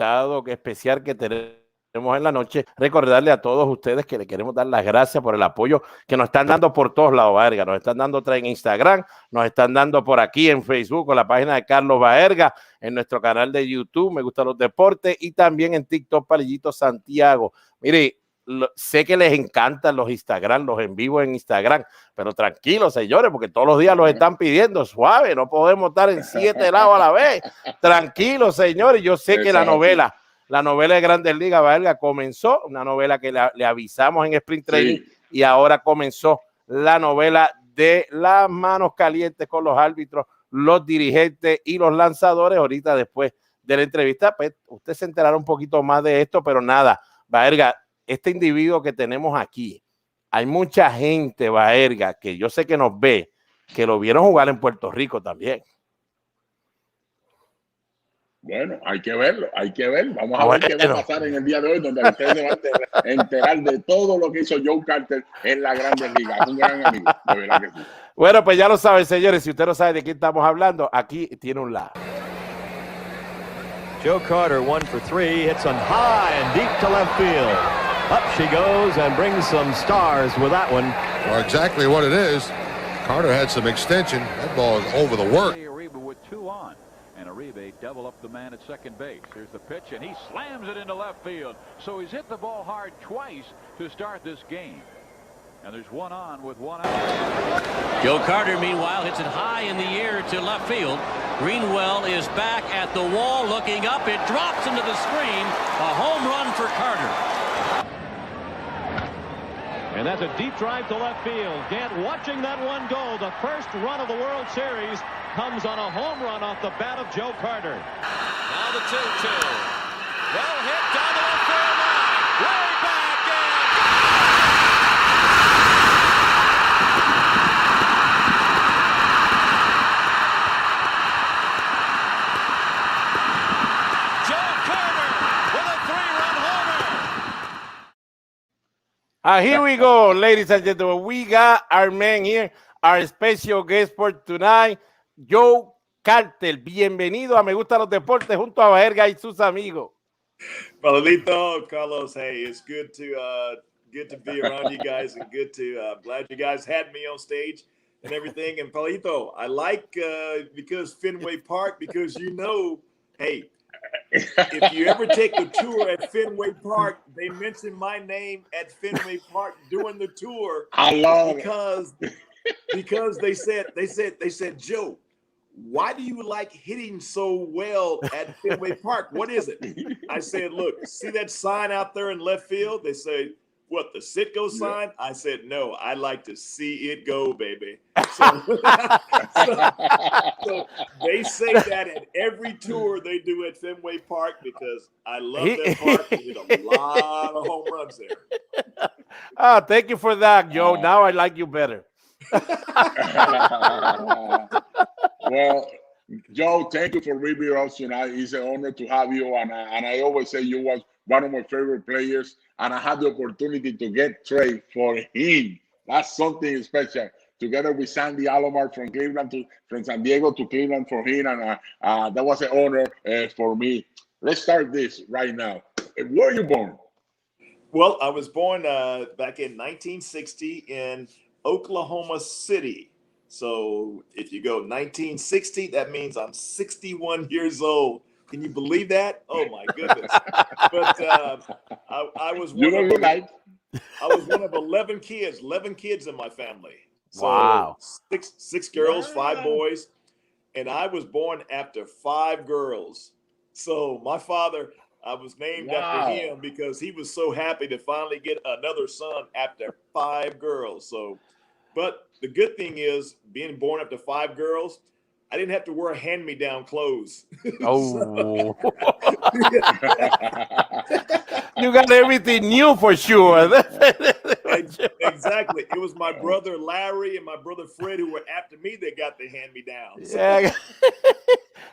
invitado especial que tenemos en la noche. Recordarle a todos ustedes que le queremos dar las gracias por el apoyo que nos están dando por todos lados, Baerga. Nos están dando en Instagram, nos están dando por aquí en Facebook, con la página de Carlos Baerga, en nuestro canal de YouTube, Me Gustan los Deportes, y también en TikTok, Palillito Santiago. Mire, sé que les encantan los Instagram, los en vivo en Instagram, pero tranquilos, señores, porque todos los días los están pidiendo, suave, no podemos estar en 7 lados a la vez. Tranquilos, señores, yo sé que la novela de Grandes Ligas, Baerga, comenzó, una novela que le avisamos en Sprint Training, sí, y ahora comenzó la novela de las manos calientes con los árbitros, los dirigentes y los lanzadores. Ahorita, después de la entrevista, pues usted se enterará un poquito más de esto, pero nada, Baerga, este individuo que tenemos aquí, hay mucha gente, Baerga, que yo sé que nos ve, que lo vieron jugar en Puerto Rico también. Bueno, hay que verlo, hay que ver. Vamos a ver qué va a pasar en el día de hoy, donde ustedes se van a enterar de todo lo que hizo Joe Carter en la Grandes Ligas. Un gran amigo, de verdad que sí. Bueno, pues ya lo saben, señores. Si usted no sabe de quién estamos hablando, aquí tiene un lado. Joe Carter, 1 for 3, hits on high and deep to left field. Up she goes and brings some stars with that one. Well, exactly what it is. Carter had some extension. That ball is over the work. With 2 on. And Uribe double up the man at second base. Here's the pitch, and he slams it into left field. So he's hit the ball hard twice to start this game. And there's 1 on with 1 out. Joe Carter, meanwhile, hits it high in the air to left field. Greenwell is back at the wall, looking up. It drops into the screen. A home run for Carter. And that's a deep drive to left field. Gant watching that one go. The first run of the World Series comes on a home run off the bat of Joe Carter. Now the 2-2. Well hit down the left field line. Way back in. Joe Carter with a 3-run homer. Here we go, ladies and gentlemen. We got our man here, our special guest for tonight, Joe Carter. Bienvenido a Me Gustan los Deportes junto a Baerga y sus amigos. Palito, Carlos, hey, it's good to be around you guys, and glad you guys had me on stage and everything. And Palito, I like because Fenway Park, because hey, if you ever take the tour at Fenway Park, they mention my name at Fenway Park during the tour. I love because they said, Joe, why do you like hitting so well at Fenway Park? What is it? I said, look, see that sign out there in left field? They say, what, the sit go sign? Yeah. I said, no, I like to see it go, baby. So they say that at every tour they do at Fenway Park, because I love that park. They hit a lot of home runs there. Thank you for that, Joe. Now I like you better. Well, Joe, thank you for being us tonight. It's an honor to have you, and I always say you was one of my favorite players, and I had the opportunity to get trade for him. That's something special. Together with Sandy Alomar from San Diego to Cleveland for him, and that was an honor for me. Let's start this right now. Where were you born? Well, I was born back in 1960 in Oklahoma City. So if you go 1960, that means I'm 61 years old. Can you believe that? Oh my goodness! But I was one of 11 kids in my family. So wow! Six girls, 5 boys, and I was born after 5 girls. So my father, I was named after him because he was so happy to finally get another son after 5 girls. So, but the good thing is, being born after 5 girls, I didn't have to wear hand-me-down clothes. Oh. You got everything new for sure. Exactly. It was my brother Larry and my brother Fred who were after me that got the hand-me-downs. Yeah.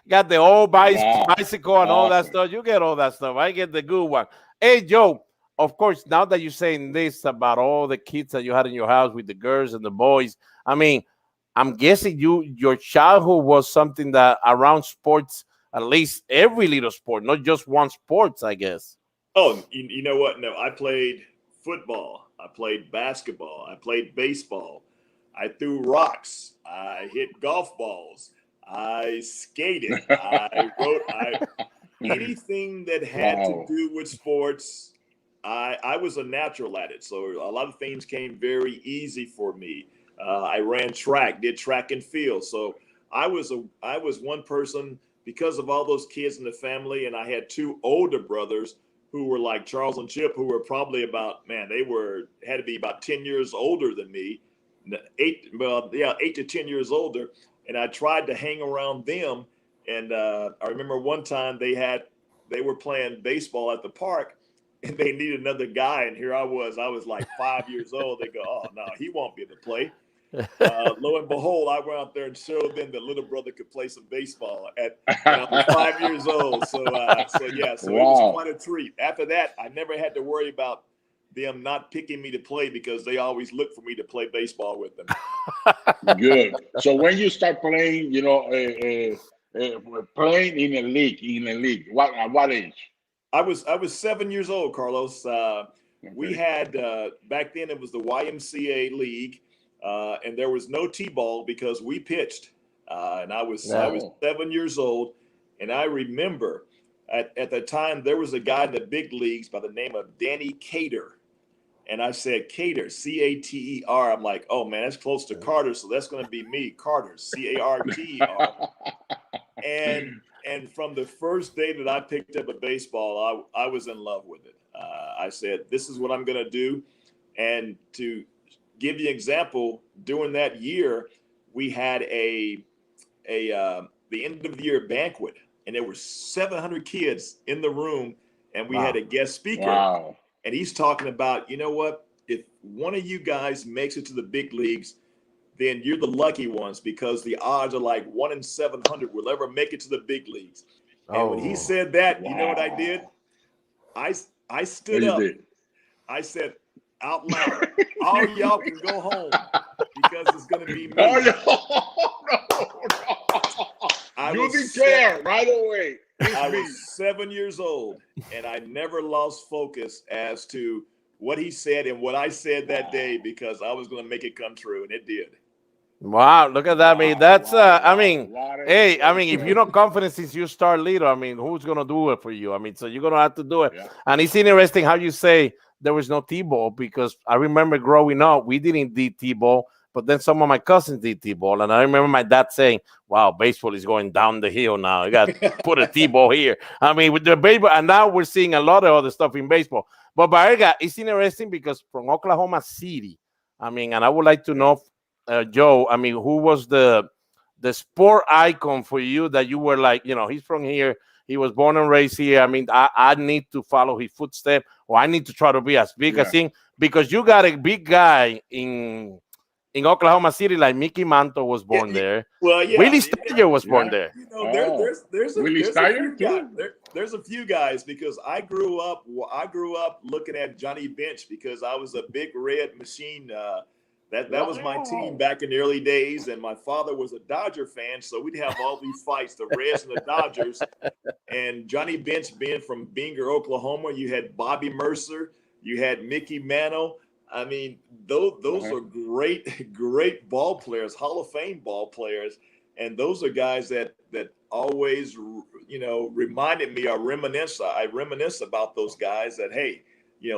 Got the old bicycle and all that stuff. You get all that stuff. I get the good one. Hey, Joe, of course, now that you're saying this about all the kids that you had in your house with the girls and the boys, I mean, I'm guessing your childhood was something that around sports at least every little sport, not just one sports, I guess. Oh, you know what? No, I played football. I played basketball. I played baseball. I threw rocks. I hit golf balls. I skated. I wrote. Anything that had to do with sports, I was a natural at it. So a lot of things came very easy for me. I ran track, did track and field. So I was one person because of all those kids in the family, and I had two older brothers who were like Charles and Chip, who were probably had to be about 10 years older than me, 8 to 10 years older. And I tried to hang around them. And I remember one time they were playing baseball at the park, and they needed another guy. And here I was like 5 years old. They go, "Oh no, he won't be able to play." Lo and behold, I went out there and showed them that little brother could play some baseball at 5 years old. So it was quite a treat. After that, I never had to worry about them not picking me to play because they always looked for me to play baseball with them. Good. So when you start playing, playing in a league, at what age? I was 7 years old, Carlos. We had back then it was the YMCA league. And there was no T-ball because we pitched, and I was 7 years old, and I remember at the time there was a guy in the big leagues by the name of Danny Cater, and I said Cater, C-A-T-E-R. I'm like, oh man, that's close to Carter, so that's going to be me, Carter, C-A-R-T-E-R. And from the first day that I picked up a baseball, I was in love with it. I said, this is what I'm going to do, and to give you an example, during that year, we had the end of the year banquet, and there were 700 kids in the room, and we had a guest speaker. Wow. And he's talking about, you know what? If one of you guys makes it to the big leagues, then you're the lucky ones because the odds are like 1 in 700 will ever make it to the big leagues. And when he said that, you know what I did? I stood up. I said, out loud, all y'all can go home because it's going to be me. You declare right away. I was 7 years old, and I never lost focus as to what he said and what I said that day because I was going to make it come true, and it did. Wow, look at that. I mean, that's, if you're not confident since you start little, who's going to do it for you? So you're going to have to do it. Yeah. And it's interesting how you say there was no T-ball because I remember growing up, we didn't do T-ball, but then some of my cousins did T-ball. And I remember my dad saying, wow, baseball is going down the hill now. You got to put a T-ball here. With the baseball, and now we're seeing a lot of other stuff in baseball. But Baerga, it's interesting because from Oklahoma City, and I would like to know, Joe, who was the sport icon for you that you were like, he's from here. He was born and raised here. I need to follow his footsteps, or I need to try to be as big as him, because you got a big guy in Oklahoma City, like Mickey Mantle was born there. Well, Willie Steyer was born there. There's a few guys because I grew up looking at Johnny Bench because I was a big red machine. That was my team back in the early days, and my father was a Dodger fan, so we'd have all these fights, the Reds and the Dodgers. And Johnny Bench being from Binger, Oklahoma, you had Bobby Mercer, you had Mickey Mantle. Those are great ball players, Hall of Fame ball players, and those are guys that always, reminded me. I reminisce about those guys that, hey,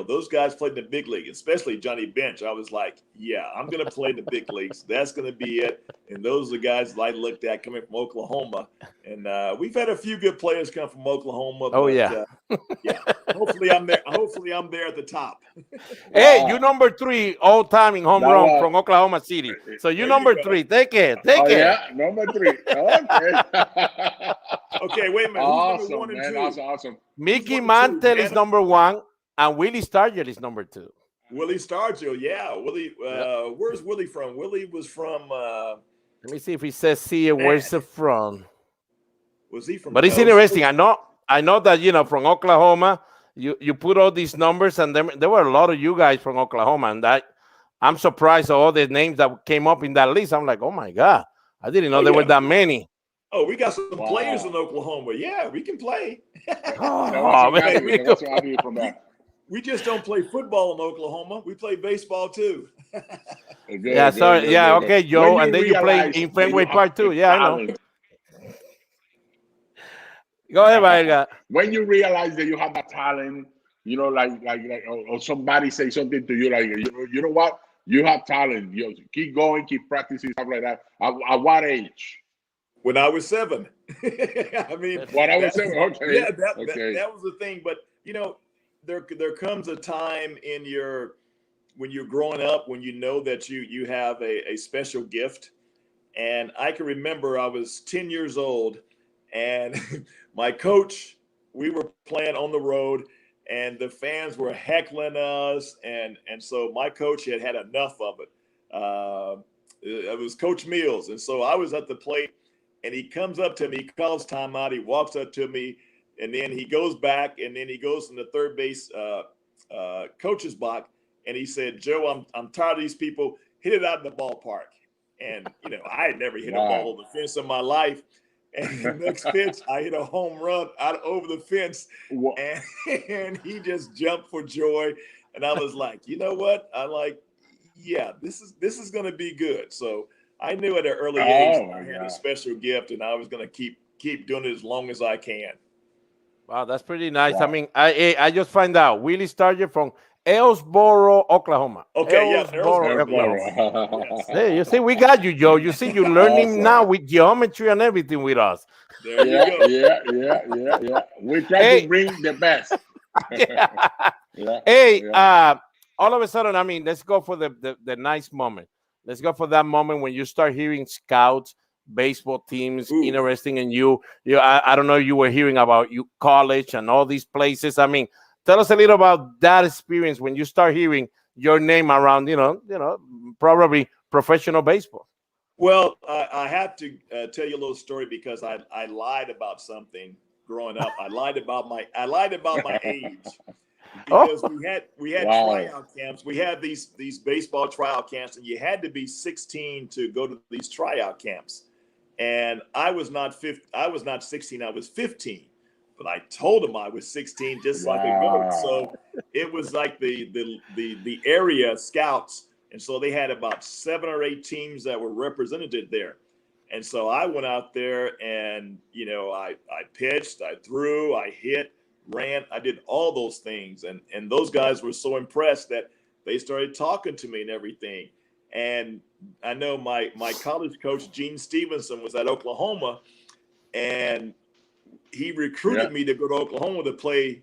those guys played in the big league, especially Johnny Bench. I was like, yeah, I'm going to play in the big leagues. That's going to be it. And those are the guys that I looked at coming from Oklahoma. And we've had a few good players come from Oklahoma. But, hopefully I'm there. Hopefully I'm there at the top. Hey, you number 3 all time in home run from Oklahoma City. So you number 3. Take it. Yeah, number 3. Okay. Okay, wait a minute. Awesome, Who's number 1 and 2? Awesome. Mickey Mantle is number 1. And Willie Steyer is number 2. Willie Steyer, yeah. Willie, where's Willie from? Willie was from. Let me see if he says here. Where's it from? Was he from? But it's interesting. I know that from Oklahoma. You put all these numbers, and there were a lot of you guys from Oklahoma, and I'm surprised at all the names that came up in that list. I'm like, oh my God, I didn't know there were that many. Oh, we got some players in Oklahoma. Yeah, we can play. We just don't play football in Oklahoma. We play baseball too. Okay, Joe. And then you play in Fenway Park too. Yeah, I know. Go ahead, Baerga. When you realize that you have that talent, you know, or somebody say something to you, like, you know what? You have talent. You keep going, keep practicing, stuff like that. At what age? When I was 7. I mean, when I was 7, okay. Yeah, that was the thing. But, you know, there comes a time in when you're growing up, when you know that you have a special gift. And I can remember I was 10 years old, and my coach, we were playing on the road, and the fans were heckling us. And so my coach had enough of it. It was Coach Mills. And so I was at the plate, and he comes up to me, he calls timeout, he walks up to me, and then he goes back, and then he goes in the third base coach's box, and he said, "Joe, I'm tired of these people. Hit it out in the ballpark." And, you know, I had never hit a ball over the fence in my life. And the next pitch, I hit a home run over the fence, and he just jumped for joy. And I was like, you know what? I'm like, yeah, this is going to be good. So I knew at an early age I had a special gift, and I was going to keep doing it as long as I can. Wow, that's pretty nice. Wow. I mean, I just find out Willie started from Ellsboro, Oklahoma. Okay, Ellsboro, Oklahoma. Yes. Hey, you see, we got you, Joe. You see, you're learning now with geometry and everything with us. There you go. Yeah. We try to bring the best. All of a sudden, I mean, let's go for the nice moment. Let's go for that moment when you start hearing scouts, baseball teams interesting in you. I don't know, you were hearing about you college and all these places. I mean, tell us a little about that experience when you start hearing your name around, you know, probably professional baseball. Well, I have to tell you a little story because I lied about something growing up. I lied about my age. Because we had tryout camps. We had these baseball tryout camps, and you had to be 16 to go to these tryout camps. And I was not 16. I was 15. But I told them I was 16 just so I could go. So it was like the area scouts, and so they had about 7 or 8 teams that were represented there. And so I went out there, and you know, I pitched, I threw, I hit, ran, I did all those things, and those guys were so impressed that they started talking to me and everything. And I know my college coach, Gene Stevenson, was at Oklahoma, and he recruited me to go to Oklahoma to play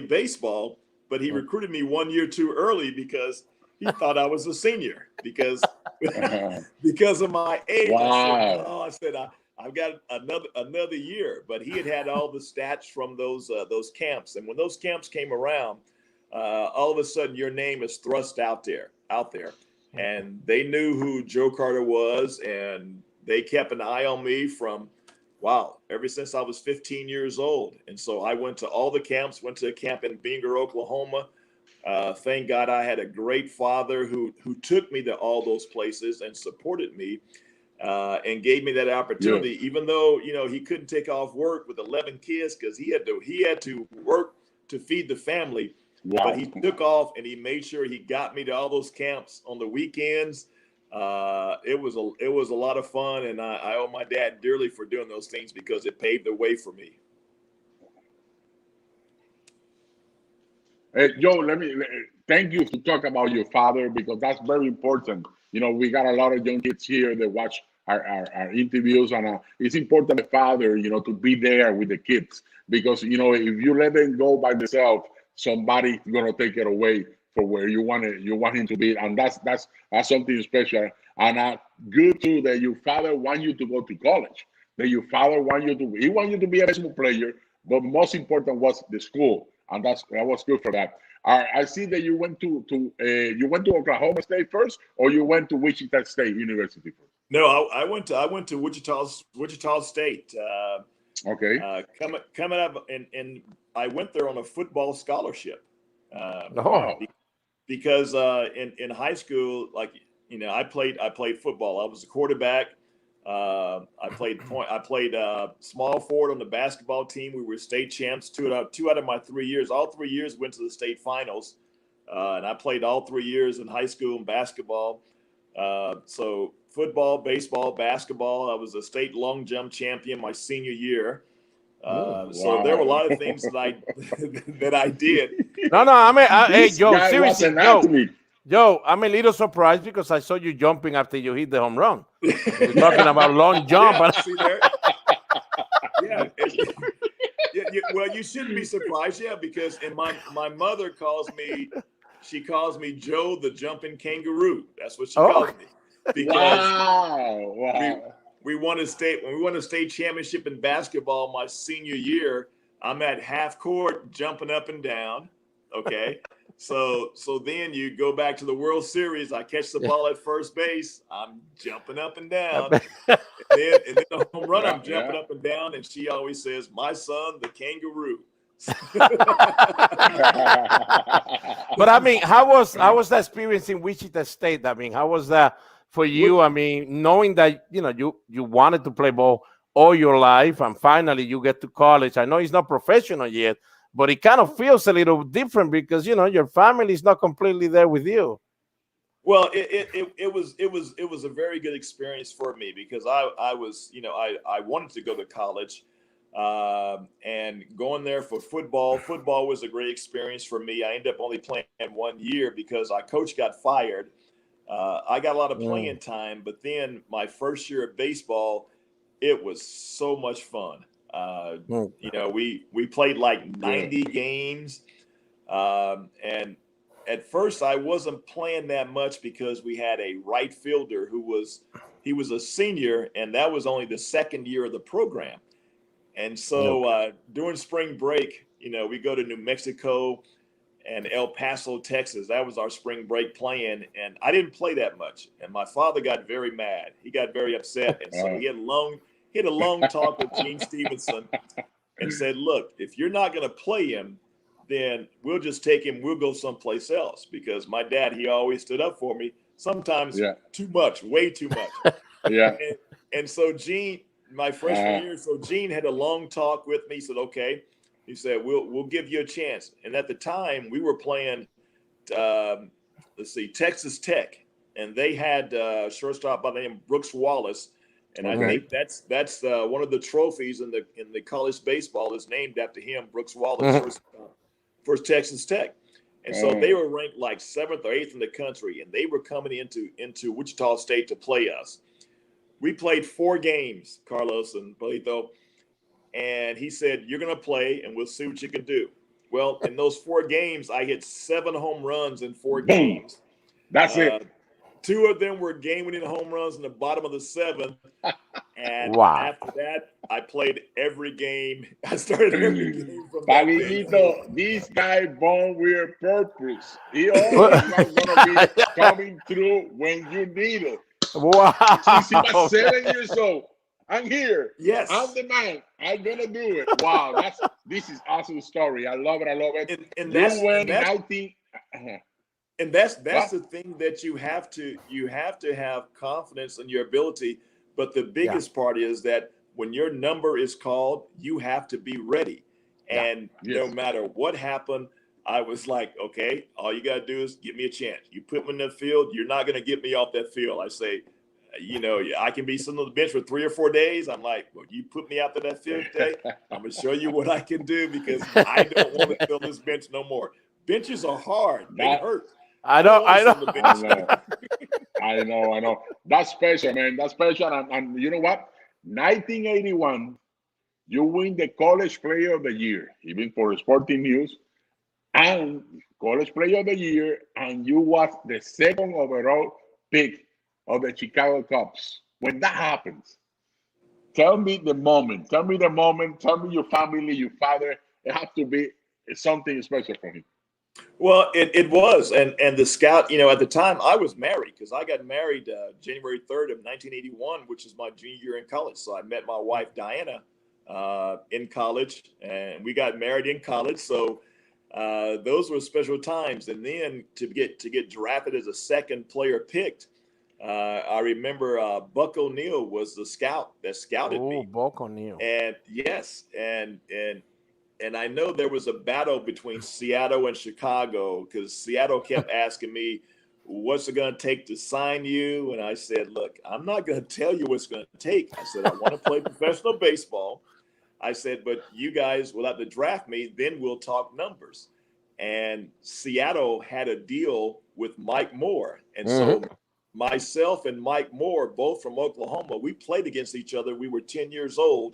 baseball, but he recruited me 1 year too early because he thought I was a senior because of my age. Wow. I said, I've got another year, but he had all the stats from those camps, and when those camps came around, all of a sudden your name is thrust out there, and they knew who Joe Carter was, and they kept an eye on me ever since I was 15 years old. And so I went to all the camps, went to a camp in Binger, Oklahoma. Thank God I had a great father who took me to all those places and supported me. And gave me that opportunity, even though, you know, he couldn't take off work with 11 kids because he had to work to feed the family. Wow. But he took off, and he made sure he got me to all those camps on the weekends. It was a lot of fun, and I owe my dad dearly for doing those things because it paved the way for me. Hey, Joe, thank you to talk about your father, because that's very important. You know, we got a lot of young kids here that watch our interviews, and it's important the father, you know, to be there with the kids, because, you know, if you let them go by themselves, somebody's gonna take it away for where you want him to be, and that's something special. And good too that your father want you to go to college. That your father want you to be a baseball player, but most important was the school, and that was good for that. I see that you went to Oklahoma State first, or you went to Wichita State University first? No, I went to Wichita State. Okay. Coming up, and I went there on a football scholarship. Because in high school, like, you know, I played football. I was a quarterback. I played small forward on the basketball team. We were state champs two out of my 3 years. All 3 years went to the state finals, and I played all 3 years in high school and basketball. So football, baseball, basketball. I was a state long jump champion my senior year. So there were a lot of things that I did. No, I mean, hey, Joe, seriously, Joe, I'm a little surprised because I saw you jumping after you hit the home run. You're talking about long jump. Yeah, see there? Yeah. Well, you shouldn't be surprised, because my mother calls me Joe the jumping kangaroo. That's what she calls me. Because we won a state championship in basketball my senior year. I'm at half court jumping up and down. Okay. So then you go back to the World Series. I catch the ball at first base. I'm jumping up and down. and then the home run, I'm jumping up and down. And she always says, "My son, the kangaroo." But I mean, how was the experience in Wichita State? I mean, how was that for you? I mean, knowing that you wanted to play ball all your life, and finally you get to college. I know it's not professional yet, but it kind of feels a little different because your family is not completely there with you. Well, it was a very good experience for me because I was I wanted to go to college, and going there for football was a great experience for me. I ended up only playing 1 year because our coach got fired. I got a lot of playing time, but then my first year of baseball, it was so much fun. We played like 90 games. And at first I wasn't playing that much because we had a right fielder he was a senior, and that was only the second year of the program. And so during spring break, we go to New Mexico and El Paso, Texas. That was our spring break playing, and I didn't play that much. And my father got very mad. He got very upset, and so he had a long talk with Gene Stevenson and said, "Look, if you're not going to play him, then we'll just take him. We'll go someplace else." Because my dad, he always stood up for me. Sometimes too much, way too much. And so Gene, my freshman year, so Gene had a long talk with me. He said, "Okay." He said, "We'll give you a chance." And at the time, we were playing, Texas Tech, and they had a shortstop by the name of Brooks Wallace. And I think that's one of the trophies in the college baseball is named after him, Brooks Wallace, first Texas Tech. And so they were ranked like 7th or 8th in the country, and they were coming into Wichita State to play us. We played 4 games, Carlos and Polito, and he said, "You're going to play, and we'll see what you can do." Well, in those 4 games, I hit 7 home runs in 4 games. That's it. 2 of them were game-winning home runs in the bottom of the 7th. And after that, I played every game. I started every game from that day. This guy born with purpose. He always was going to be coming through when you need it. Wow. Since he was 7 years old. I'm here. Yes. I'm the man. I'm going to do it. Wow. This is awesome story. I love it. And that's the thing that you have to have confidence in your ability. But the biggest part is that when your number is called, you have to be ready. And no matter what happened, I was like, okay, all you got to do is give me a chance. You put me in the field, you're not going to get me off that field. I say, I can be sitting on the bench for 3 or 4 days. I'm like, well, you put me out to that field today, I'm going to show you what I can do because I don't want to fill this bench no more. Benches are hard. They hurt. I know. That's special, man. That's special. And you know what? 1981, you win the College Player of the Year, even for Sporting News, and College Player of the Year, and you was the 2nd overall pick of the Chicago Cubs. When that happens, tell me the moment. Tell me your family, your father. It has to be something special for him. Well, it was, and the scout, at the time I was married because I got married January 3rd of 1981, which is my junior year in college. So I met my wife Diana in college, and we got married in college. So those were special times. And then to get drafted as a 2nd player picked, I remember Buck O'Neill was the scout that scouted me. Buck O'Neill. And yes, and I know there was a battle between Seattle and Chicago because Seattle kept asking me, what's it going to take to sign you? And I said, look, I'm not going to tell you what's going to take. I said, I want to play professional baseball. I said, but you guys will have to draft me. Then we'll talk numbers. And Seattle had a deal with Mike Moore. And so myself and Mike Moore, both from Oklahoma, we played against each other. We were 10 years old.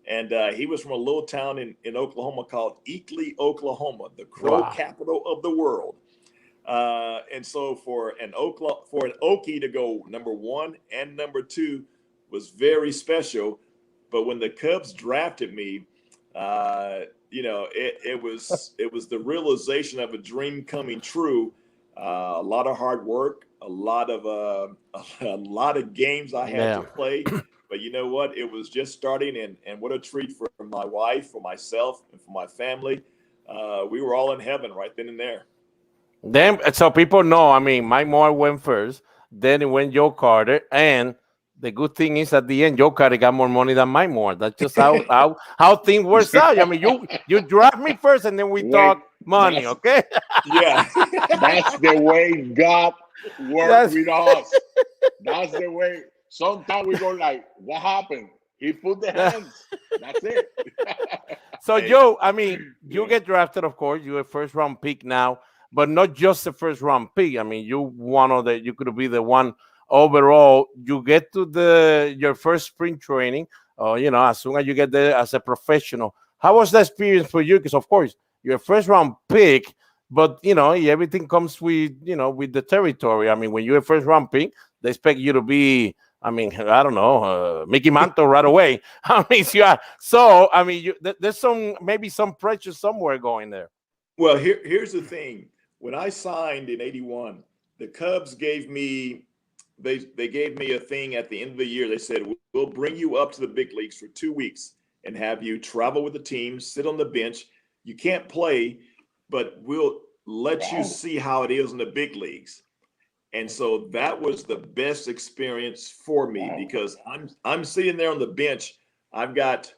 And he was from a little town in Oklahoma called Eakley, Oklahoma, the crow capital of the world. And so for an Okie to go number 1 and number 2 was very special. But when the Cubs drafted me, it was the realization of a dream coming true. A lot of hard work, a lot of games I had to play. But you know what? It was just starting, and what a treat for my wife, for myself, and for my family. We were all in heaven right then and there. Then, so people know, I mean, Mike Moore went first, then it went Joe Carter, and the good thing is at the end, Joe Carter got more money than Mike Moore. That's just how things works out. I mean, you draft me first, and then we talk money, okay? Yeah, that's the way God works with us. That's the way. Sometimes we go like, what happened? He put the hands. That's it. So, Joe, I mean, you get drafted, of course. You're a first-round pick now, but not just a first-round pick. I mean, you could be the one overall. You get to your first spring training, as soon as you get there as a professional. How was that experience for you? Because, of course, you're a first-round pick, but, everything comes with the territory. I mean, when you're a first-round pick, they expect you to be, I mean, I don't know, Mickey Mantle right away. I mean, so I mean, there's maybe some pressure somewhere going there. Well, here's the thing. When I signed in '81, the Cubs gave me they gave me a thing at the end of the year. They said, we'll bring you up to the big leagues for 2 weeks and have you travel with the team, sit on the bench. You can't play, but we'll let you see how it is in the big leagues. And so that was the best experience for me because I'm sitting there on the bench. I've got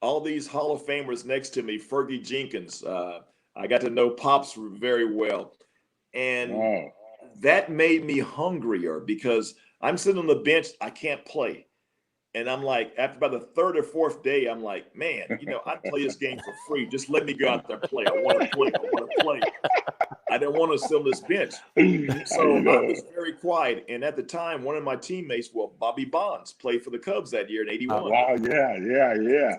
all these Hall of Famers next to me, Fergie Jenkins. I got to know Pops very well. And that made me hungrier because I'm sitting on the bench. I can't play. And I'm like, after about the third or fourth day, I'm like, man, I'd play this game for free. Just let me go out there and play. I want to play. I didn't want to sit on this bench. So I was very quiet. And at the time, one of my teammates, Bobby Bonds, played for the Cubs that year in '81. Wow, yeah.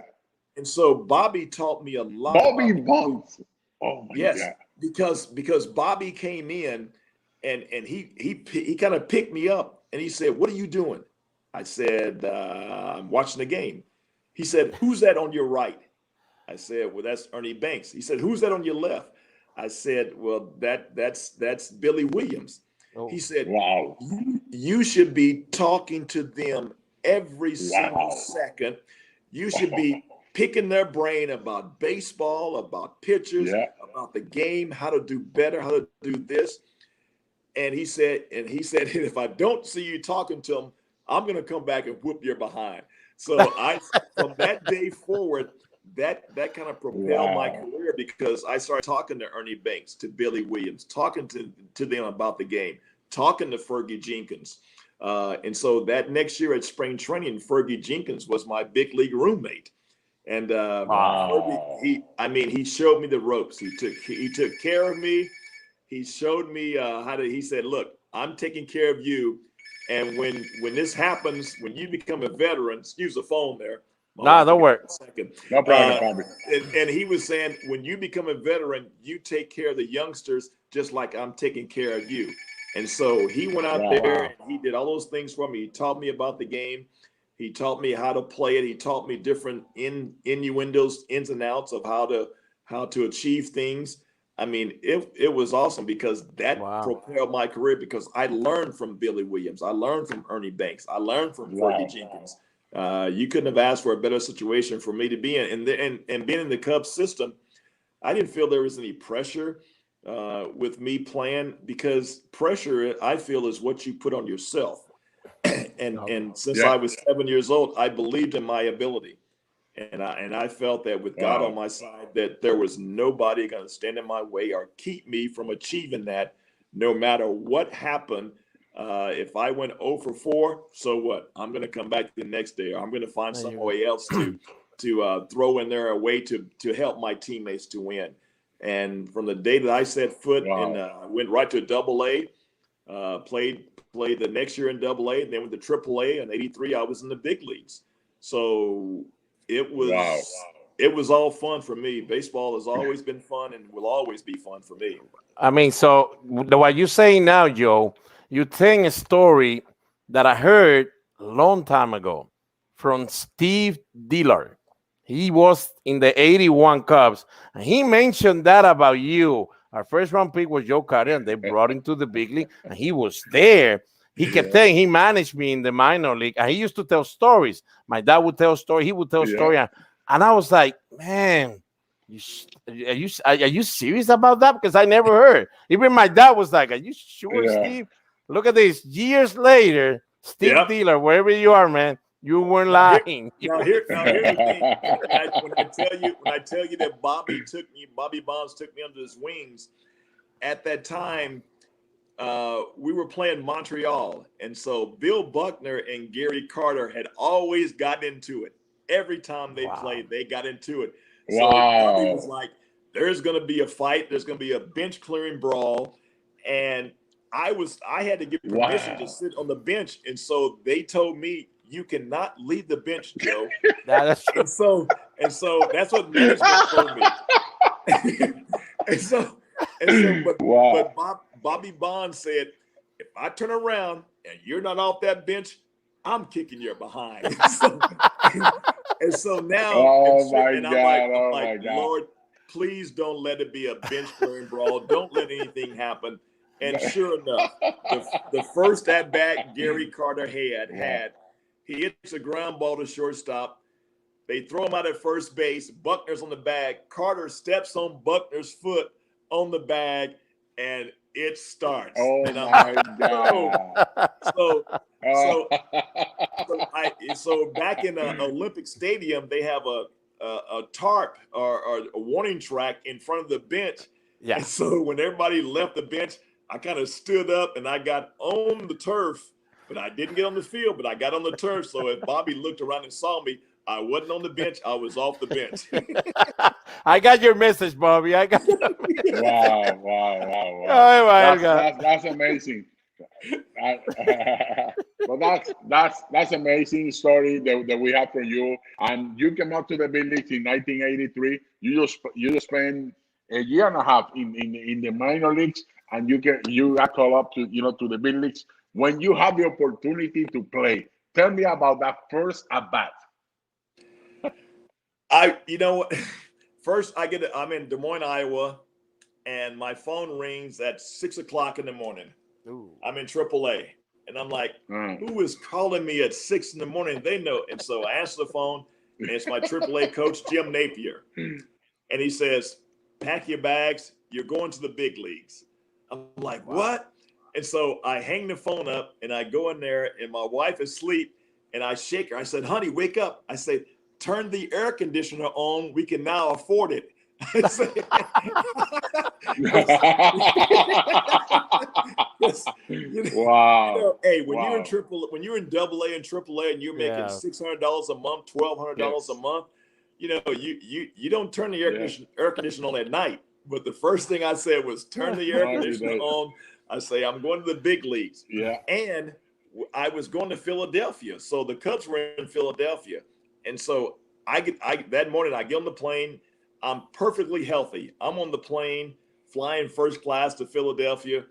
And so Bobby taught me a lot. Bobby Bonds. Oh my God. Because Bobby came in and he kind of picked me up and he said, "What are you doing?" I said, "I'm watching the game." He said, "Who's that on your right?" I said, "Well, that's Ernie Banks." He said, "Who's that on your left?" I said, "Well, that's Billy Williams." He said, "Wow, you should be talking to them every single second. You should be picking their brain about baseball, about pitchers, about the game, how to do better, how to do this." And he said, if I don't see you talking to them, I'm going to come back and whoop your behind. So from that day forward, that kind of propelled my career because I started talking to Ernie Banks, to Billy Williams, talking to them about the game, talking to Fergie Jenkins. And so that next year at spring training, Fergie Jenkins was my big league roommate. And Fergie, he showed me the ropes. He took care of me. He showed me he said, "Look, I'm taking care of you. And when this happens, when you become a veteran," excuse the phone there. Don't worry. No problem. And he was saying, when you become a veteran, you take care of the youngsters just like I'm taking care of you. And so he went out there and he did all those things for me. He taught me about the game. He taught me how to play it. He taught me different innuendos, ins and outs of how to achieve things. I mean, it was awesome because that propelled my career because I learned from Billy Williams. I learned from Ernie Banks. I learned from Fergie Jenkins. You couldn't have asked for a better situation for me to be in. And being in the Cubs system, I didn't feel there was any pressure. with me playing, because pressure, I feel, is what you put on yourself. And since I was 7 years old, I believed in my ability. And I felt that with God on my side, that there was nobody going to stand in my way or keep me from achieving that, no matter what happened. If I went 0 for 4, so what? I'm going to come back the next day, or I'm going to find some way else to throw in there a way to help my teammates to win. And from the day that I set foot and went right to AA, played the next year in AA, and then went to AAA. In '83, I was in the big leagues. So it was all fun for me. Baseball has always been fun and will always be fun for me. I mean, so what you're saying now, Joe, you're telling a story that I heard a long time ago from Steve Dillard. He was in the '81 Cubs, and he mentioned that about you. Our first round pick was Joe Carter, and they brought him to the big league, and he was there. He kept saying he managed me in the minor league, and he used to tell stories. My dad would tell stories. He would tell stories, and I was like, man, are you serious about that? Because I never heard. Even my dad was like, are you sure, Steve? Look at this. Years later, Steve Dillard, wherever you are, man, you weren't lying. Here's the thing. When I tell you that Bobby Bonds took me under his wings, at that time, we were playing Montreal. And so Bill Buckner and Gary Carter had always gotten into it. Every time they played, they got into it. So Bobby was like, there's going to be a fight. There's going to be a bench clearing brawl. And I had to get permission to sit on the bench. And so they told me, you cannot leave the bench, Joe. and so that's what management told me. But Bobby Bonds said, if I turn around and you're not off that bench, I'm kicking your behind. And so now, I'm like, Lord, please don't let it be a bench clearing brawl. Don't let anything happen. And sure enough, the first at bat Gary Carter had, he hits a ground ball to shortstop. They throw him out at first base. Buckner's on the bag. Carter steps on Buckner's foot on the bag, and it starts. Oh my God! So back in the Olympic Stadium, they have a tarp or a warning track in front of the bench. Yeah. And so when everybody left the bench, I kind of stood up and I got on the turf, but I didn't get on the field, but I got on the turf. So if Bobby looked around and saw me, I wasn't on the bench. I was off the bench. I got your message, Bobby. I got. Wow. That's amazing. But that's amazing story that we have from you. And you came up to the big leagues in 1983. You just spent a year and a half in the minor leagues, and you got called up to the big leagues. When you had the opportunity to play, tell me about that first at bat. First I'm in Des Moines, Iowa, and my phone rings at 6 o'clock in the morning. Ooh. I'm in AAA, and I'm like, who is calling me at 6 in the morning? They know. And so I answer the phone, and it's my AAA coach, Jim Napier. And he says, pack your bags. You're going to the big leagues. I'm like, what? And so I hang the phone up, and I go in there, and my wife is asleep, and I shake her. I said, honey, wake up. I said, turn the air conditioner on. We can now afford it. Wow. Hey, when you're in AA and AAA and you're making $600 a month, $1,200 a month, you don't turn the air conditioner on at night. But the first thing I said was turn the air conditioner on. I say, I'm going to the big leagues. Yeah. And I was going to Philadelphia. So the Cubs were in Philadelphia. And so that morning I get on the plane. I'm perfectly healthy. I'm on the plane flying first class to Philadelphia.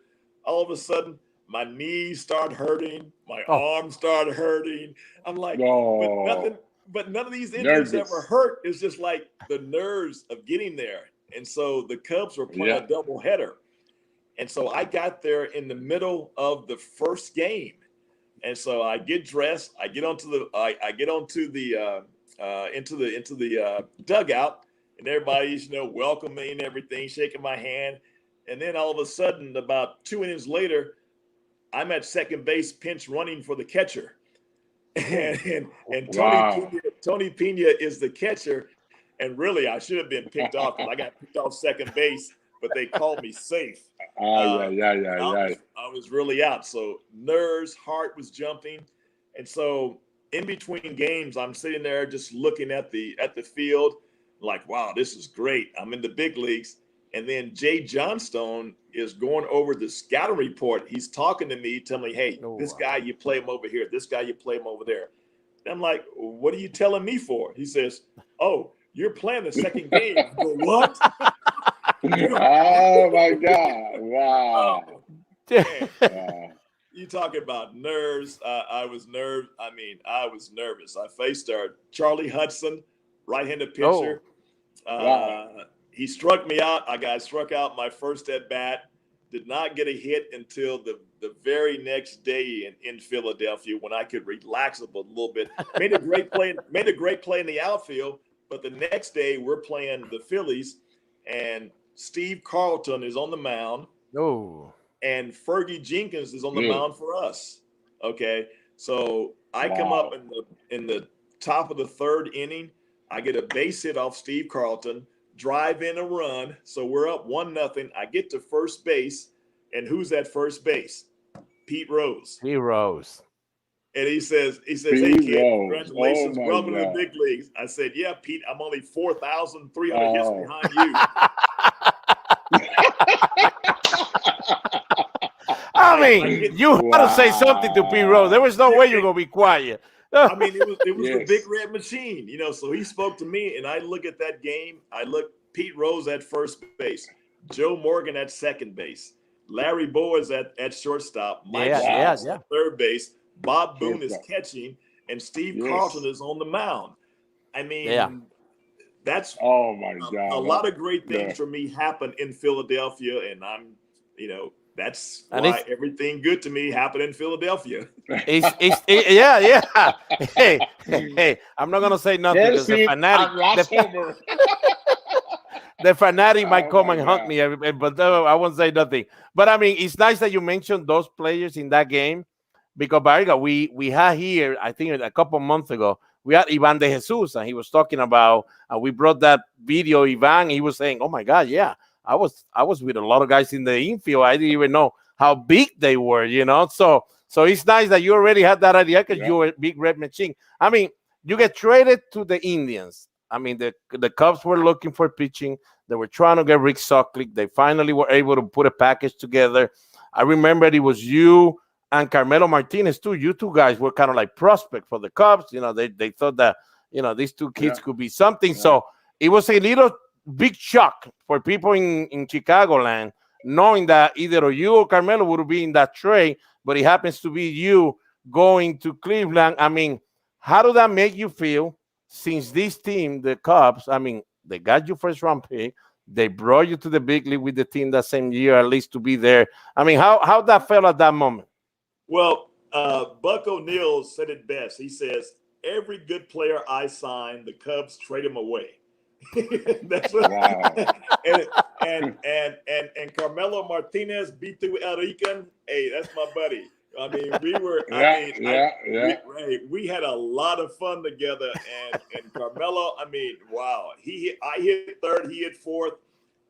All of a sudden, my knees start hurting. My arms start hurting. I'm like, but none of these injuries ever hurt. It's just like the nerves of getting there. And so the Cubs were playing a doubleheader. And so I got there in the middle of the first game. And so I get dressed. I get onto the dugout, and everybody's welcoming me and everything, shaking my hand. And then all of a sudden, about 2 innings later, I'm at second base, pinch running for the catcher. And Tony Pena is the catcher. And really, I should have been picked off because I got picked off second base, but they called me safe. I was really out. So nerves, heart was jumping. And so in between games, I'm sitting there just looking at the field like, wow, this is great. I'm in the big leagues. And then Jay Johnstone is going over the scouting report. He's talking to me, telling me, hey, this guy, you play him over here. This guy, you play him over there. And I'm like, what are you telling me for? He says, oh, you're playing the second game. I go, what? Oh, my God. Wow. You talking about nerves. I was nervous. I was nervous. I faced Charlie Hudson, right-handed pitcher. He struck me out. I got struck out my first at bat. Did not get a hit until the very next day in Philadelphia when I could relax a little bit. Made a great play in the outfield, but the next day we're playing the Phillies, and Steve Carlton is on the mound. And Fergie Jenkins is on the mound for us. Okay, so I come up in the top of the third inning. I get a base hit off Steve Carlton, drive in a run. So we're up 1-0. I get to first base, and who's at first base? Pete Rose. And he says, hey, kid, congratulations, welcome to the big leagues. I said, yeah, Pete, I'm only 4,300 hits behind you. I mean, you had to say something to Pete Rose. There was no way you're going to be quiet. I mean, it was the big red machine, so he spoke to me, and I look at that game. I look Pete Rose at first base, Joe Morgan at second base, Larry Boaz at shortstop, Mike at third base, Bob Boone is catching, and Steve Carlton is on the mound. I mean, that's a lot of great things for me happened in Philadelphia, and I'm, that's why everything good to me happened in Philadelphia. Hey, I'm not gonna say nothing because the fanatic might come and hug me, but I won't say nothing. But I mean, it's nice that you mentioned those players in that game because Baerga, we had here, I think a couple of months ago, we had Ivan de Jesus, and he was talking about, we brought that video, Ivan, he was saying, oh my God, yeah. I was with a lot of guys in the infield. I didn't even know how big they were, So it's nice that you already had that idea because you were a big red machine. I mean, you get traded to the Indians. I mean, the Cubs were looking for pitching. They were trying to get Rick Sutcliffe. They finally were able to put a package together. I remember it was you and Carmelo Martinez too. You two guys were kind of like prospect for the Cubs. They thought that, these two kids could be something. So it was a little big shock for people in Chicagoland, knowing that either you or Carmelo would be in that trade, but it happens to be you going to Cleveland. I mean, how did that make you feel since this team, the Cubs, I mean, they got you first round pick, they brought you to the big league with the team that same year, at least to be there. I mean, how that felt at that moment? Well, Buck O'Neil said it best. He says, every good player I sign, the Cubs trade him away. That's what, and Carmelo Martinez beat through El Rican. Hey, that's my buddy. I mean, we were. We had a lot of fun together, and Carmelo. I mean, wow. I hit third, he hit fourth,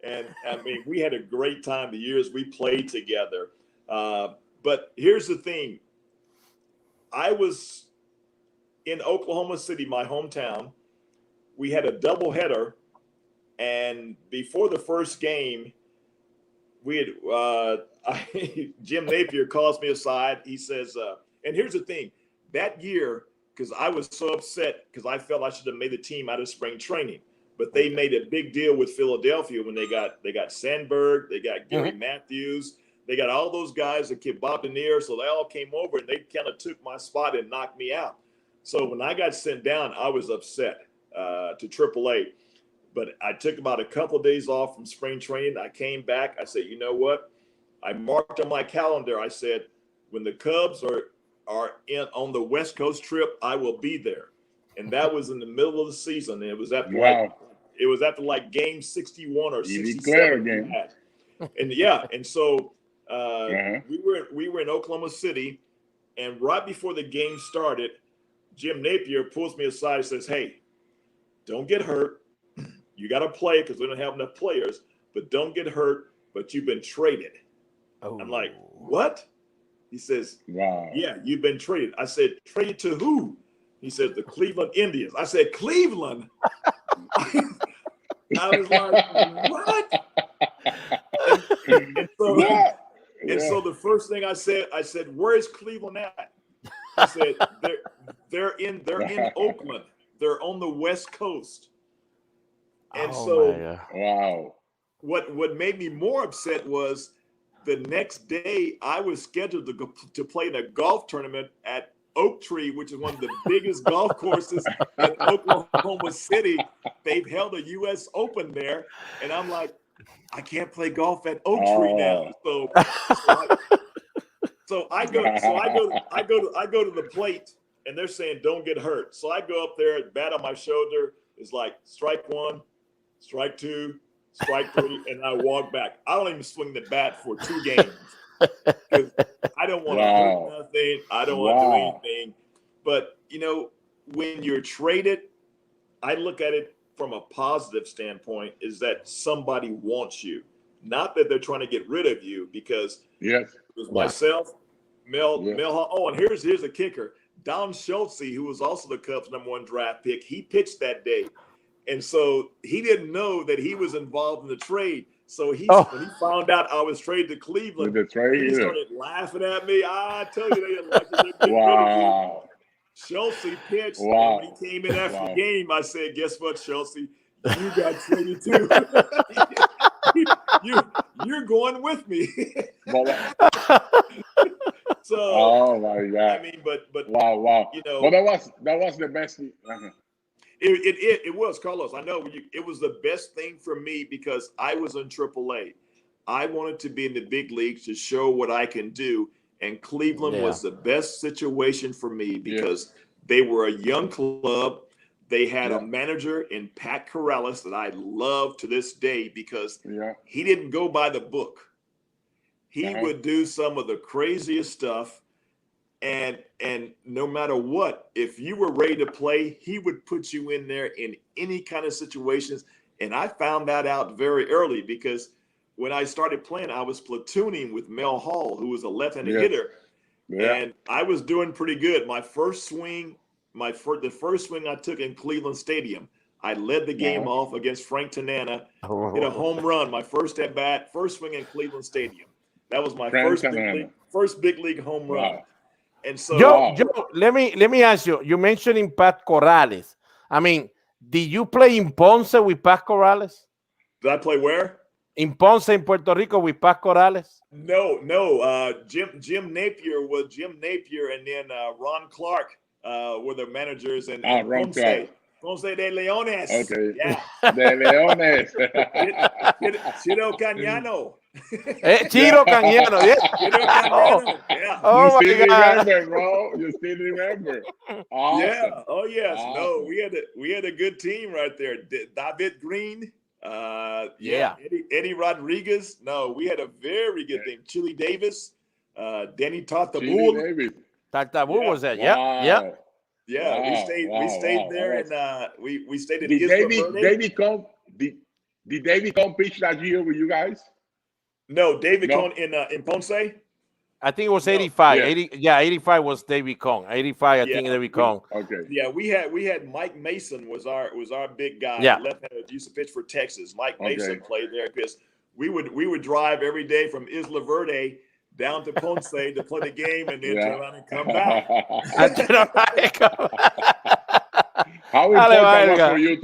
and I mean, we had a great time the years we played together. But here's the thing. I was in Oklahoma City, my hometown. We had a doubleheader, and before the first game, we had Jim Napier calls me aside. He says, and here's the thing, that year, because I was so upset because I felt I should have made the team out of spring training, but they made a big deal with Philadelphia when they got Sandberg, they got Gary Matthews, they got all those guys that kept Bob Denier, so they all came over and they kind of took my spot and knocked me out. So when I got sent down, I was upset. To AAA, but I took about a couple of days off from spring training. I came back. I said, you know what? I marked on my calendar. I said, when the Cubs are on the West Coast trip, I will be there. And that was in the middle of the season. It was after like game 61 or 67. And so we were in Oklahoma City, and right before the game started, Jim Napier pulls me aside and says, "Hey, don't get hurt. You got to play because we don't have enough players, but don't get hurt. But you've been traded." Oh. I'm like, "What?" He says, Wow. "Yeah, you've been traded." I said, "Traded to who?" He said, "The Cleveland Indians." I said, "Cleveland?" I was like, "What?" And so the first thing I said, "Where is Cleveland at?" He said, they're in Oakland. They're on the West Coast. And wow. What made me more upset was the next day I was scheduled to play in a golf tournament at Oak Tree, which is one of the biggest golf courses in Oklahoma City. They've held a U.S. Open there, and I'm like, I can't play golf at Oak Tree now. So I go to the plate, and they're saying don't get hurt. So I go up there, bat on my shoulder. It's like strike one, strike two, strike three, and I walk back. I don't even swing the bat for 2 games because I don't want to hurt nothing. I don't want to do anything. But when you're traded, I look at it from a positive standpoint. Is that somebody wants you, not that they're trying to get rid of you. Because it was myself, Mel. Oh, and here's the kicker. Don Schultze, who was also the Cubs' #1 draft pick, he pitched that day. And so he didn't know that he was involved in the trade. So when he found out I was traded to Cleveland, he started laughing at me. I told you they didn't like it. Wow. Schultze pitched, and when he came in after the game, I said, "Guess what, Schultze? You got traded too. You're going with me." So, oh my God! I mean, but wow. Well, that was the best. It was, Carlos. I know it was the best thing for me because I was in AAA. I wanted to be in the big leagues to show what I can do, and Cleveland was the best situation for me because they were a young club. They had a manager in Pat Corrales that I love to this day because he didn't go by the book. He would do some of the craziest stuff. And no matter what, if you were ready to play, he would put you in there in any kind of situations. And I found that out very early because when I started playing, I was platooning with Mel Hall, who was a left-handed hitter. And I was doing pretty good. My first swing, the first swing I took in Cleveland Stadium, I led the game off against Frank Tanana, hit a home run, my first at bat, first swing in Cleveland Stadium. That was my first big league home run. And so, Joe, let me ask you. You mentioned in Pat Corrales. I mean, did you play in Ponce with Pat Corrales? Did I play where? In Ponce, in Puerto Rico, with Pat Corrales? No. Jim Napier was Jim Napier, and then Ron Clark were the managers, and Ron Clark. Ponce de Leones. Okay. Yeah. De Leones. Chiro Cañano. Chiro Cañano. Yeah. Chiro Cañano. Yeah. Oh, you still remember, bro. You still remember. Awesome. Yeah. Oh, yes. Awesome. No, we had a good team right there. David Green. Eddie Rodriguez. No, we had a very good team. Chili Davis. Danny Tartabull. Tartabull was that? Wow. Yeah. Yeah, we stayed there, and we stayed in Isla Verde. Did David Cohn pitch that year with you guys? No, David Cohn in Ponce. I think it was 85. 85 was David Cohn. 85, I think David Cohn. Okay. Yeah, we had Mike Mason was our big guy. Yeah. Left-handed, used to pitch for Texas. Mike Mason played there because we would drive every day from Isla Verde down to Ponce to play the game and then turn around and come back. How important was for you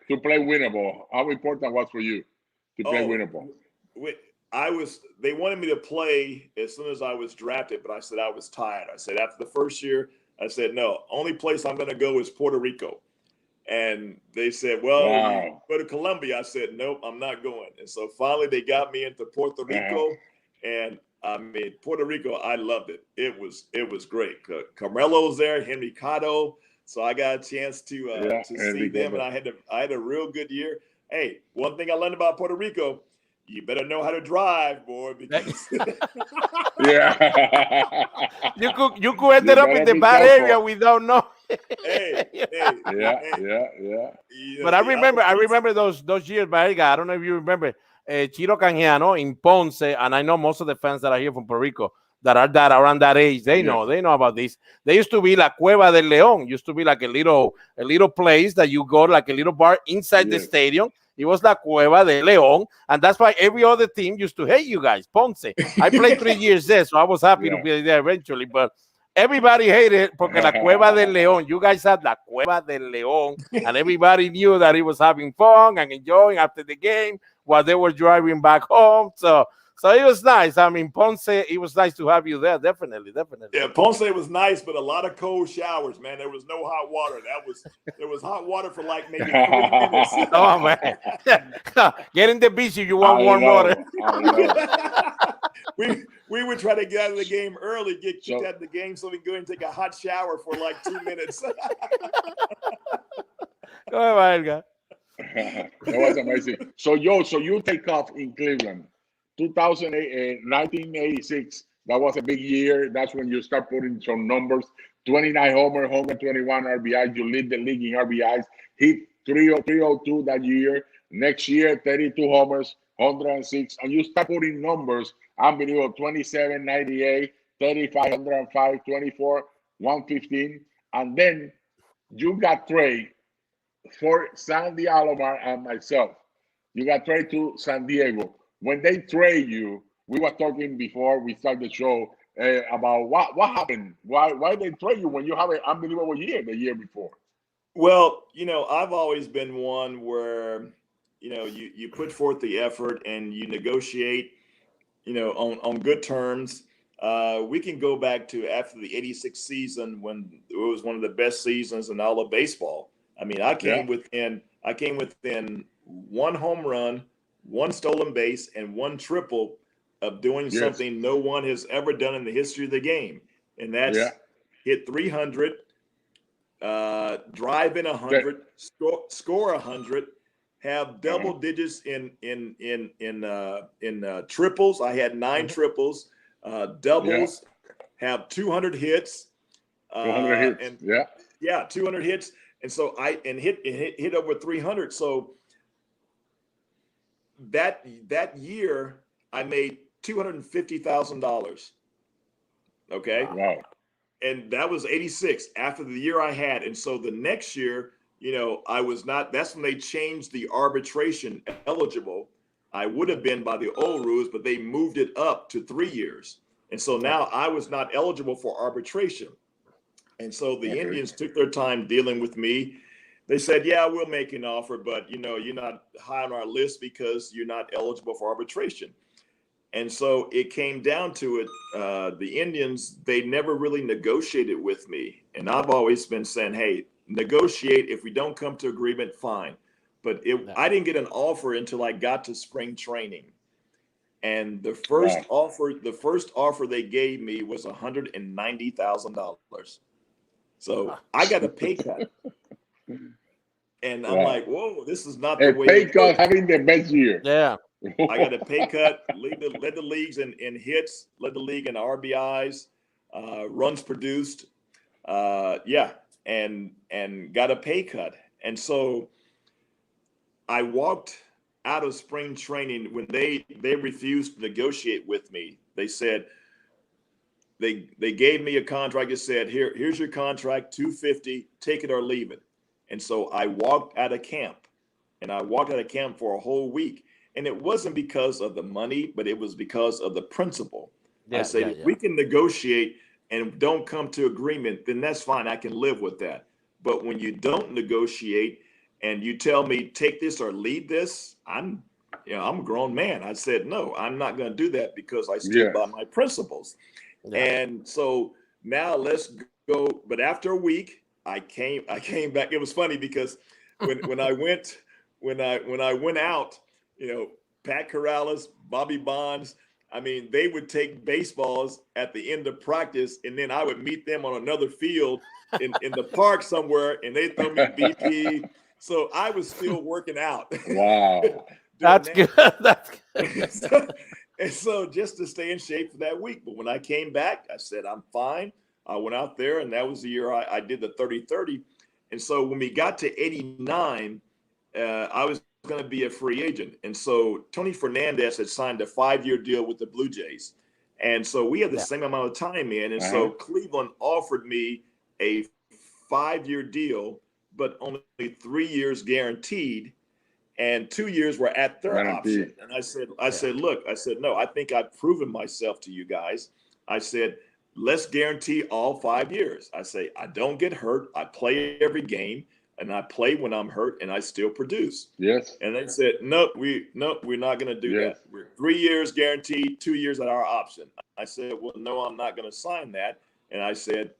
to play winner ball? How important was for you to play winner ball? They wanted me to play as soon as I was drafted, but I said I was tired. I said after the first year, I said no. Only place I'm going to go is Puerto Rico. And they said, well, you go to Colombia. I said, nope, I'm not going. And so finally they got me into Puerto Rico. And I mean, Puerto Rico, I loved it. It was great. Carmelo's there, Henry Cotto. So I got a chance to see them, and I had a real good year. Hey, one thing I learned about Puerto Rico, you better know how to drive, boy, because Yeah. you could end up in the bad area we don't know. hey, Yeah. But I remember those years, Baerga. I don't know if you remember Chiro Canjiano in Ponce, and I know most of the fans that are here from Puerto Rico that are around that age, they know about this. There used to be La Cueva del León, used to be like a little place that you go, like a little bar inside the stadium. It was La Cueva del León, and that's why every other team used to hate you guys, Ponce. I played 3 years there, so I was happy to be there eventually, but everybody hated it porque La Cueva del León. You guys had La Cueva del León, and everybody knew that he was having fun and enjoying after the game while they were driving back home. So it was nice. I mean, Ponce, it was nice to have you there. Definitely. Yeah, Ponce was nice, but a lot of cold showers, man. There was no hot water. There was hot water for like maybe 40 minutes. Oh, man. Get in the beach if you want warm water. We would try to get out of the game early, get kicked out of the game so we can go and take a hot shower for like 2 minutes. Go ahead, Baerga. That was amazing. So you take off in Cleveland. 1986, that was a big year. That's when you start putting some numbers. 29 homer, 121 RBIs. You lead the league in RBIs. Hit 302 that year. Next year, 32 homers, 106. And you start putting numbers. Unbelievable. 27, 98, 35, 105, 24, 115. And then you got traded for Sandy Alomar and myself. You got traded to San Diego. When they trade you, we were talking before we started the show about what happened. Why they trade you when you have an unbelievable year the year before? Well, I've always been one where, you put forth the effort and you negotiate, on good terms. We can go back to after the 86 season when it was one of the best seasons in all of baseball. I mean, I came within one home run, one stolen base, and one triple of doing something no one has ever done in the history of the game. And that's hit 300, drive in 100, score 100, have double digits in triples. I had 9 triples, doubles, have 200 hits. 200 hits. And 200 hits. And so hit over 300. So that year I made $250,000. Okay. Wow. And that was 86 after the year I had. And so the next year, I was not, that's when they changed the arbitration eligible. I would have been by the old rules, but they moved it up to 3 years. And so now I was not eligible for arbitration. And so the Indians took their time dealing with me. They said, yeah, we'll make an offer, but, you're not high on our list because you're not eligible for arbitration. And so it came down to it. The Indians, they never really negotiated with me. And I've always been saying, hey, negotiate. If we don't come to agreement, fine. But I didn't get an offer until I got to spring training. And the first offer they gave me was $190,000. So I got a pay cut. And I'm like, whoa, this is not the way. Pay cut having the best year. Yeah. I got a pay cut, led the leagues in hits, led the league in RBIs, runs produced. And got a pay cut. And so I walked out of spring training when they refused to negotiate with me. They said, they gave me a contract. It said, here's your contract, $250, take it or leave it. And so I walked out of camp, and I walked out of camp for a whole week. And it wasn't because of the money, but it was because of the principle. I said, if we can negotiate and don't come to agreement, then that's fine. I can live with that. But when you don't negotiate and you tell me, take this or leave this, I'm a grown man. I said, no, I'm not going to do that because I stick by my principles. Yeah. And so now let's go. But after a week, I came back. It was funny because when I went out, Pat Corrales, Bobby Bonds, I mean, they would take baseballs at the end of practice, and then I would meet them on another field in the park somewhere, and they throw me BP. So I was still working out. Wow. That's good. That's good. And so just to stay in shape for that week. But when I came back, I said, I'm fine. I went out there, and that was the year I did the 30-30. And so when we got to 89, I was going to be a free agent. And so Tony Fernandez had signed a 5-year deal with the Blue Jays. And so we had the same amount of time in. And so Cleveland offered me a 5-year deal, but only 3 years guaranteed. And 2 years were at their option. And I said, look, no, I think I've proven myself to you guys. I said, let's guarantee all 5 years. I say, I don't get hurt. I play every game, and I play when I'm hurt, and I still produce. Yes. And they said, nope, we're not going to do that. We're 3 years guaranteed, 2 years at our option. I said, well, no, I'm not going to sign that. And I said,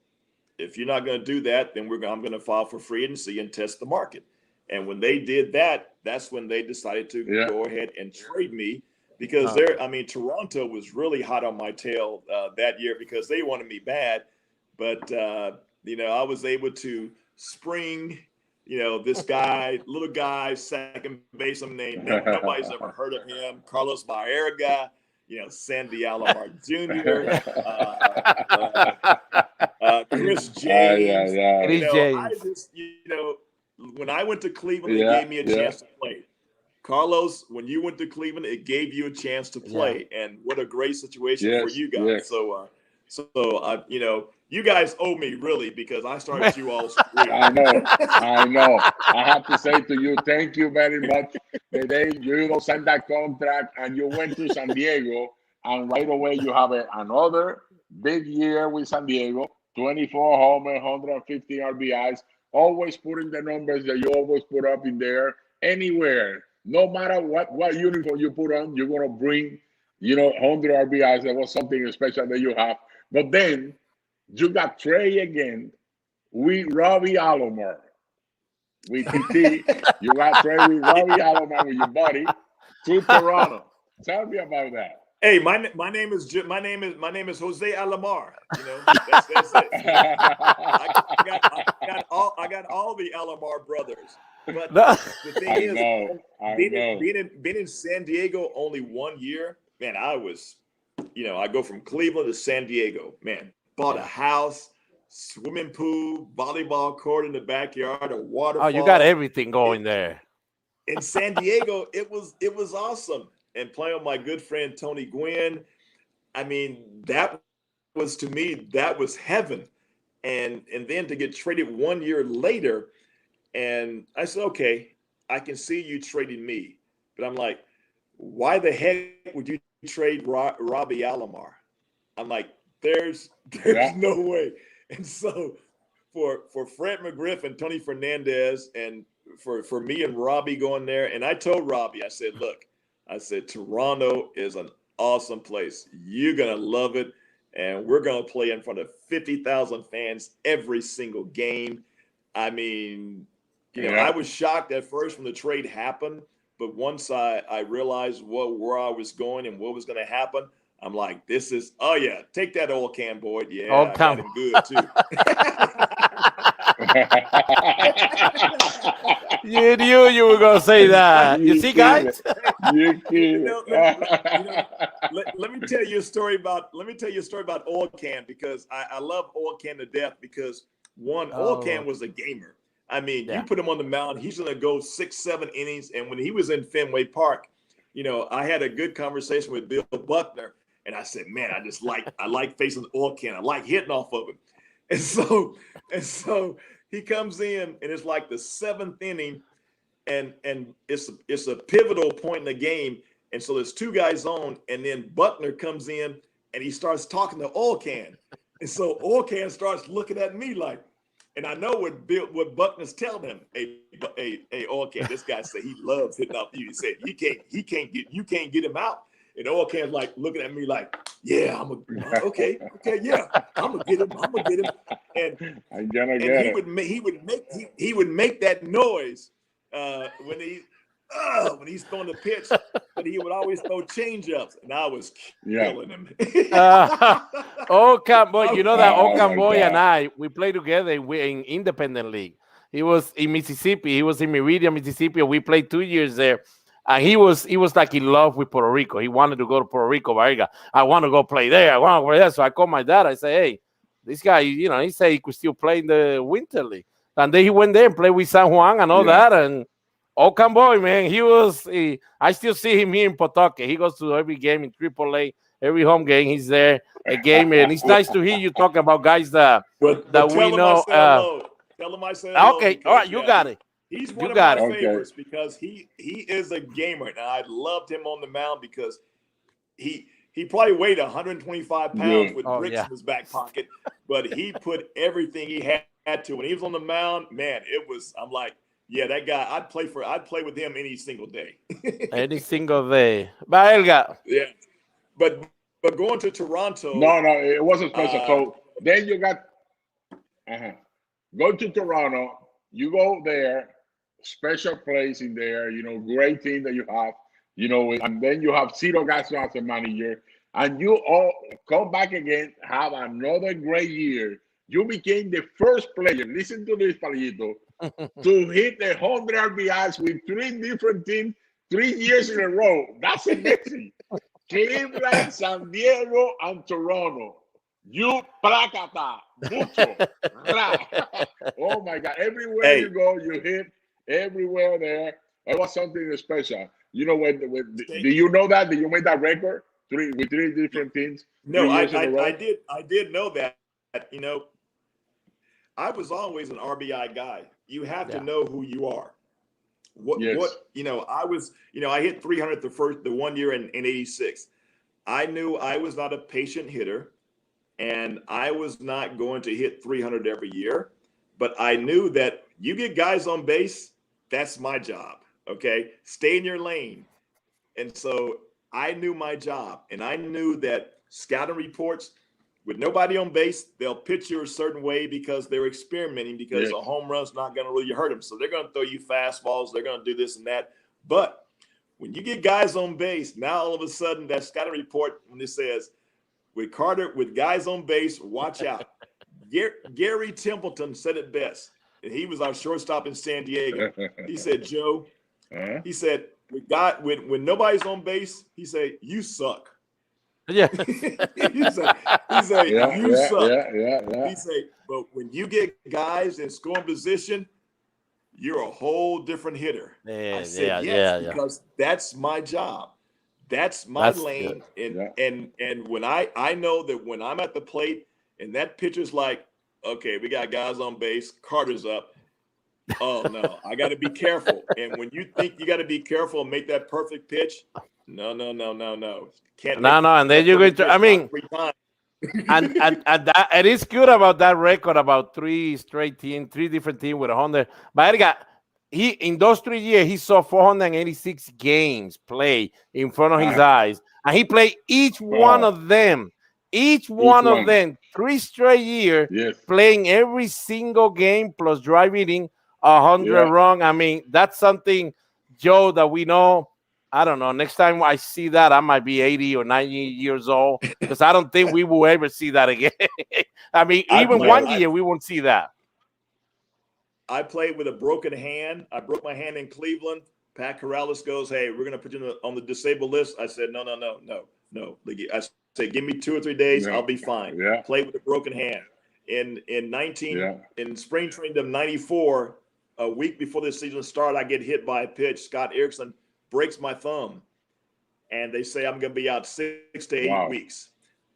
if you're not going to do that, then I'm going to file for free agency and test the market. And when they did that, that's when they decided to go ahead and trade me, because Toronto was really hot on my tail that year because they wanted me bad. But, I was able to spring, this guy, little guy, second baseman named nobody's ever heard of him, Carlos Baerga, Sandy Alomar Jr., Chris James. I just, when I went to Cleveland, it gave me a chance to play. Carlos, when you went to Cleveland, it gave you a chance to play, and what a great situation for you guys. You guys owe me really, because I started you all. I know. I have to say to you, thank you very much. The day you signed that contract and you went to San Diego, and right away you have another big year with San Diego, 24 homers, 150 RBIs. Always putting the numbers that you always put up in there, anywhere, no matter what uniform you put on, you're gonna bring, 100 RBIs. That was something special that you have. But then you got traded again with Robbie Alomar, with TT. You got traded with Robbie Alomar with your buddy to Toronto. Tell me about that. Hey, my name is Jose Alomar. That's it. I got all the Alomar brothers. But the thing is, being in San Diego only 1 year, man, I was, I go from Cleveland to San Diego, man, bought a house, swimming pool, volleyball court in the backyard, a waterfall. Oh, you got everything going there. In San Diego, it was awesome. And playing with my good friend Tony Gwynn, I mean, that was, to me, that was heaven. And then to get traded 1 year later, and I said, okay, I can see you trading me. But I'm like, why the heck would you trade Robbie Alomar? I'm like, there's no way. And so for Fred McGriff and Tony Fernandez, and for me and Robbie going there, and I told Robbie, I said, look, Toronto is an awesome place. You're going to love it. And we're going to play in front of 50,000 fans every single game. I mean, I was shocked at first when the trade happened. But once I realized where I was going and what was going to happen, I'm like, this is, take that oil can, Boyd. Yeah, I got him good, too. You knew you were going to say that. You see, guys? Let me tell you a story about Oil Can, because I love Oil Can to death, because Oil Can was a gamer. I mean, you put him on the mound, he's going to go 6-7 innings. And when he was in Fenway Park, I had a good conversation with Bill Buckner, and I said, man, I like facing Oil Can. I like hitting off of him. And so he comes in, and it's like the 7th inning, and it's a pivotal point in the game. And so there's 2 guys on, and then Buckner comes in, and he starts talking to Oil Can. And so Oil Can starts looking at me like, and I know what Buckner's telling him. Hey, Oil Can, this guy said he loves hitting off you. He said you can't get him out. And Oil Can's like looking at me like, yeah, okay, yeah, I'm gonna get him. And I'm gonna get he would make that noise when he's throwing the pitch, but he would always throw change-ups, and I was killing him. Okan Boy, that Okan Boy and I, we played together in Independent League. He was in Mississippi. He was in Meridian, Mississippi. We played 2 years there. And he was like in love with Puerto Rico. He wanted to go to Puerto Rico. Baerga, I want to go play there. I want to play there. So I called my dad. I said, hey, this guy, he said he could still play in the Winter League. And then he went there and played with San Juan and all that. And Okan boy, man, I still see him here in Pawtucket. He goes to every game in AAA, every home game. He's there, a game. And it's nice to hear you talk about guys that we know. Tell him I said hello. Okay, all right, you got it. He's one of my favorites because he is a gamer. And I loved him on the mound because he probably weighed 125 pounds with bricks in his back pocket, but he put everything he had to. When he was on the mound, man, I'm like, yeah, that guy, I'd play with him any single day. Any single day. Baerga. Yeah. But going to Toronto. No, it wasn't special. So then you got go to Toronto, you go there, special place in there, great team that you have, and then you have Ciro Gaston as a manager, and you all come back again, have another great year. You became the first player, listen to this, Palito, to hit 100 RBIs with 3 different teams 3 years in a row. That's amazing. Cleveland, San Diego, and Toronto. You placata, mucho. Oh my God. Everywhere you go, you hit everywhere there. It was something special. Do you know that? Did you make that record? With 3 different teams? No, I did know that. I was always an RBI guy. You have to know who you are. I hit 300 the 1 year in 86. I knew I was not a patient hitter, and I was not going to hit 300 every year, but I knew that you get guys on base, that's my job. Okay. Stay in your lane. And so I knew my job, and I knew that scouting reports, with nobody on base, they'll pitch you a certain way because they're experimenting, because a home run's not going to really hurt them. So they're going to throw you fastballs. They're going to do this and that. But when you get guys on base, now all of a sudden that scouting report, when it says, with guys on base, watch out. Gary Templeton said it best. And he was our shortstop in San Diego. He said, Joe, he said, when nobody's on base, he said, you suck. Yeah. he said, you suck. Yeah. He said, but when you get guys in scoring position, you're a whole different hitter. I said, because that's my job. That's my lane. Good. And when I know that when I'm at the plate and that pitcher's like, okay, we got guys on base, Carter's up. Oh no, I got to be careful. And when you think you got to be careful and make that perfect pitch, no. Can't. No, and then you're going to. I mean, and that, it is good about that record about 3 different teams with 100. Baerga, he in those 3 years he saw 486 games play in front of his eyes, and he played each one of them. Each one of them, 3 straight years, playing every single game plus driving in 100 run. I mean, that's something, Joe, that we know. I don't know. Next time I see that, I might be 80 or 90 years old, because I don't think we will ever see that again. I mean, even 1 year, we won't see that. I played with a broken hand. I broke my hand in Cleveland. Pat Corrales goes, hey, we're going to put you on the disabled list. I said, no. I said, give me 2 or 3 days. I'll be fine. Yeah. Played with a broken hand. In spring training of 94, a week before the season started, I get hit by a pitch. Scott Erickson breaks my thumb, and they say I'm going to be out 6 to 8 weeks.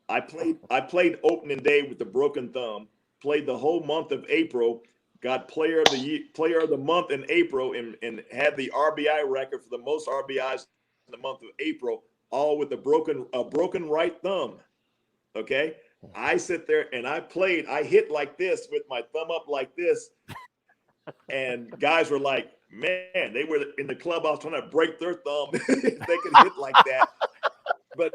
I played opening day with the broken thumb, played the whole month of April, got player of the month in April, and had the RBI record for the most RBIs in the month of April, all with a broken right thumb. Okay. I sit there and I hit like this with my thumb up like this. And guys were like, man, they were in the clubhouse trying to break their thumb if they could hit like that. But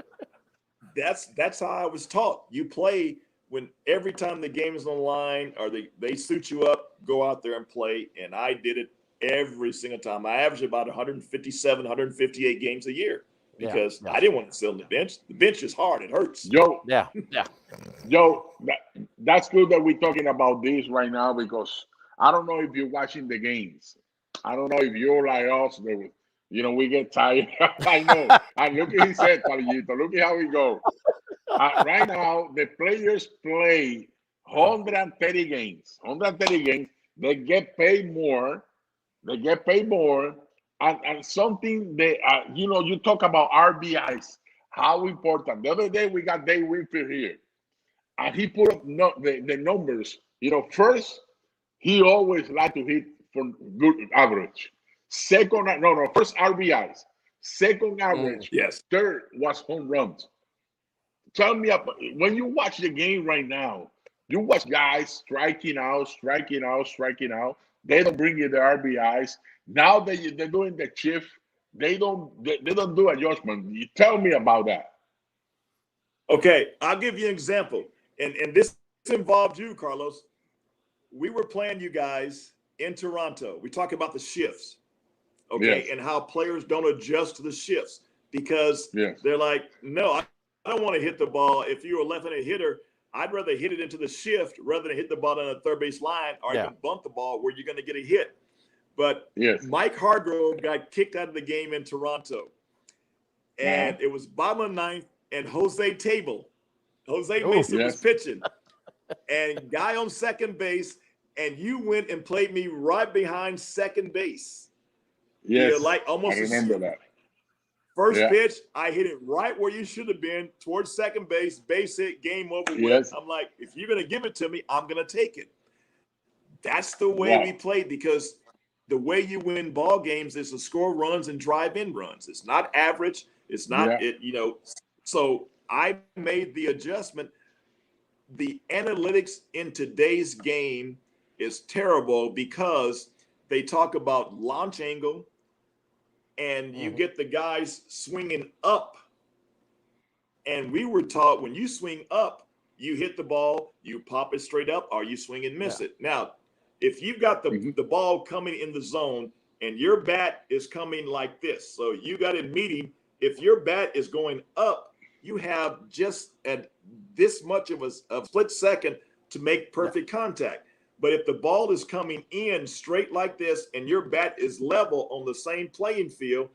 that's how I was taught. You play when every time the game is on the line or they suit you up, go out there and play. And I did it every single time. I averaged about 157, 158 games a year because I didn't want to sit on the bench. The bench is hard. It hurts. Joe, that's good that we're talking about this right now, because I don't know if you're watching the games. I don't know if you're like us. we get tired. I know. And look at his head, Palillito. Look at how he goes. Right now, the players play 130 games. 130 games. They get paid more. And something they, you talk about RBIs, how important. The other day we got Dave Winfield here, and he put up the numbers. First, he always liked to hit for good average. Second, first RBIs. Second average. Yes. Third was home runs. Tell me, when you watch the game right now, you watch guys striking out. They don't bring you the RBIs. Now they're doing the shift. They don't do adjustment. You tell me about that. Okay, I'll give you an example. And this involved you, Carlos. We were playing you guys in Toronto. We talk about the shifts, okay, Yes. and how players don't adjust to the shifts because they're like, no, I don't want to hit the ball. If you're a left-handed hitter, I'd rather hit it into the shift rather than hit the ball on the third base line or even bump the ball where you're going to get a hit. But Mike Hargrove got kicked out of the game in Toronto. And it was bottom of the ninth, and Jose Mason was pitching. And guy on second base, and you went and played me right behind second base. Yes, almost I remember that. First pitch, I hit it right where you should have been, towards second base, base hit, game over with. I'm like, if you're going to give it to me, I'm going to take it. That's the way we played, because the way you win ball games is to score runs and drive in runs. It's not average. It's not So I made the adjustment. The analytics in today's game is terrible because they talk about launch angle, and you get the guys swinging up. And we were taught when you swing up, you hit the ball, you pop it straight up, or you swing and miss it. Now, if you've got the ball coming in the zone and your bat is coming like this, so you got it meeting, if your bat is going up, you have just at this much of a split second to make perfect contact. But if the ball is coming in straight like this and your bat is level on the same playing field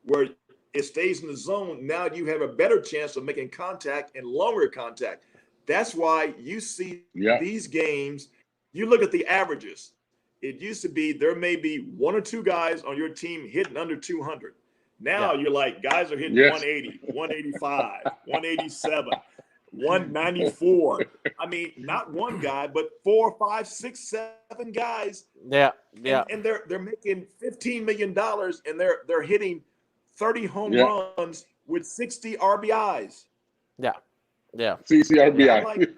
where it stays in the zone, now you have a better chance of making contact and longer contact. That's why you see these games. You look at the averages. It used to be there may be one or two guys on your team hitting under 200. Now you're like, guys are hitting 180, 185, 187, 194. I mean, not one guy, but 4, 5, 6, 7 guys. And they're making $15 million, and they're hitting 30 home runs with 60 RBIs. 60 RBI.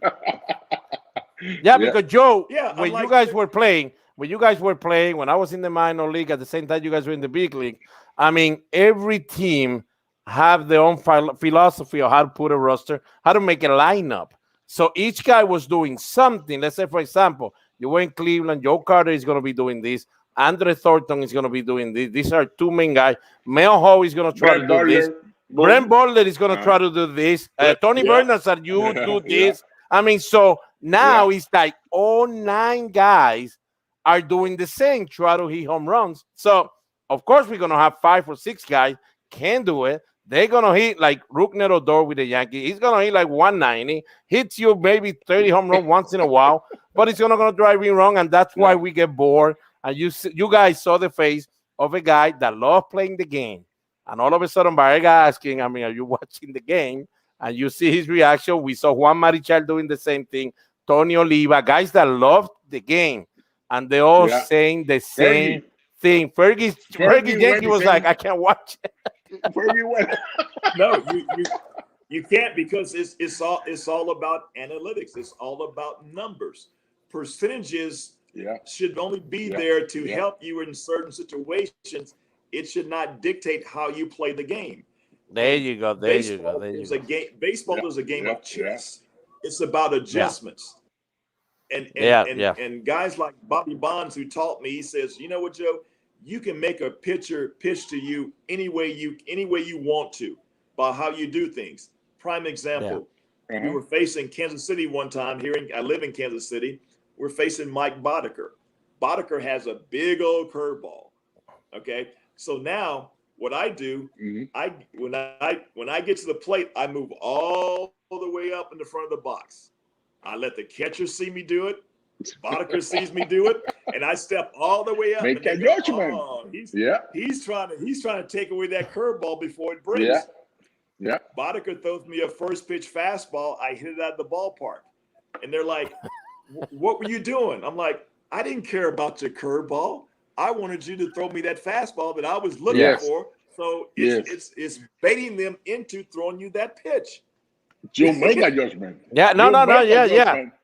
Because Joe, when you guys were playing, when I was in the minor league at the same time you guys were in the big league, I mean, every team have their own philosophy of how to put a roster, how to make a lineup. So each guy was doing something. Let's say, for example, you were in Cleveland, Joe Carter is going to be doing this. Andre Thornton is going to be doing this. These are two main guys. Mel Ho is going to try to do this. Brent Butler is going to try to do this. Tony Bernard, you do this. I mean, so now it's like all 9 guys are doing the same, try to hit home runs. So, of course, we're going to have 5 or 6 guys can do it. They're going to hit like Rougned Odor with the Yankees. He's going to hit like 190, hits you maybe 30 home runs once in a while, but it's going to drive you wrong, and that's why we get bored. And you guys saw the face of a guy that loves playing the game. And all of a sudden, Baerga asking, I mean, are you watching the game? And you see his reaction. We saw Juan Marichal doing the same thing, Tony Oliva, guys that love the game. And they're all saying the same thing. Fergie Yankee was like, I can't watch it. No, you can't, because it's all about analytics. It's all about numbers. Percentages should only be there to help you in certain situations. It should not dictate how you play the game. There you go. Baseball is a game of chess. It's about adjustments. And guys like Bobby Bonds, who taught me, he says, you know what, Joe? You can make a pitcher pitch to you any way you want to, about how you do things. Prime example, we were facing Kansas City one time. I live in Kansas City. We're facing Mike Boddicker. Boddicker has a big old curveball. Okay, so now what I do, when I get to the plate, I move all the way up in the front of the box. I let the catcher see me do it. Baerga sees me do it, and I step all the way up. Make and a judgment. Oh, he's trying to take away that curveball before it breaks. Yeah. Baerga throws me a first pitch fastball. I hit it out of the ballpark, and they're like, "What were you doing?" I'm like, "I didn't care about your curveball. I wanted you to throw me that fastball that I was looking for." So it's baiting them into throwing you that pitch. You make a judgment.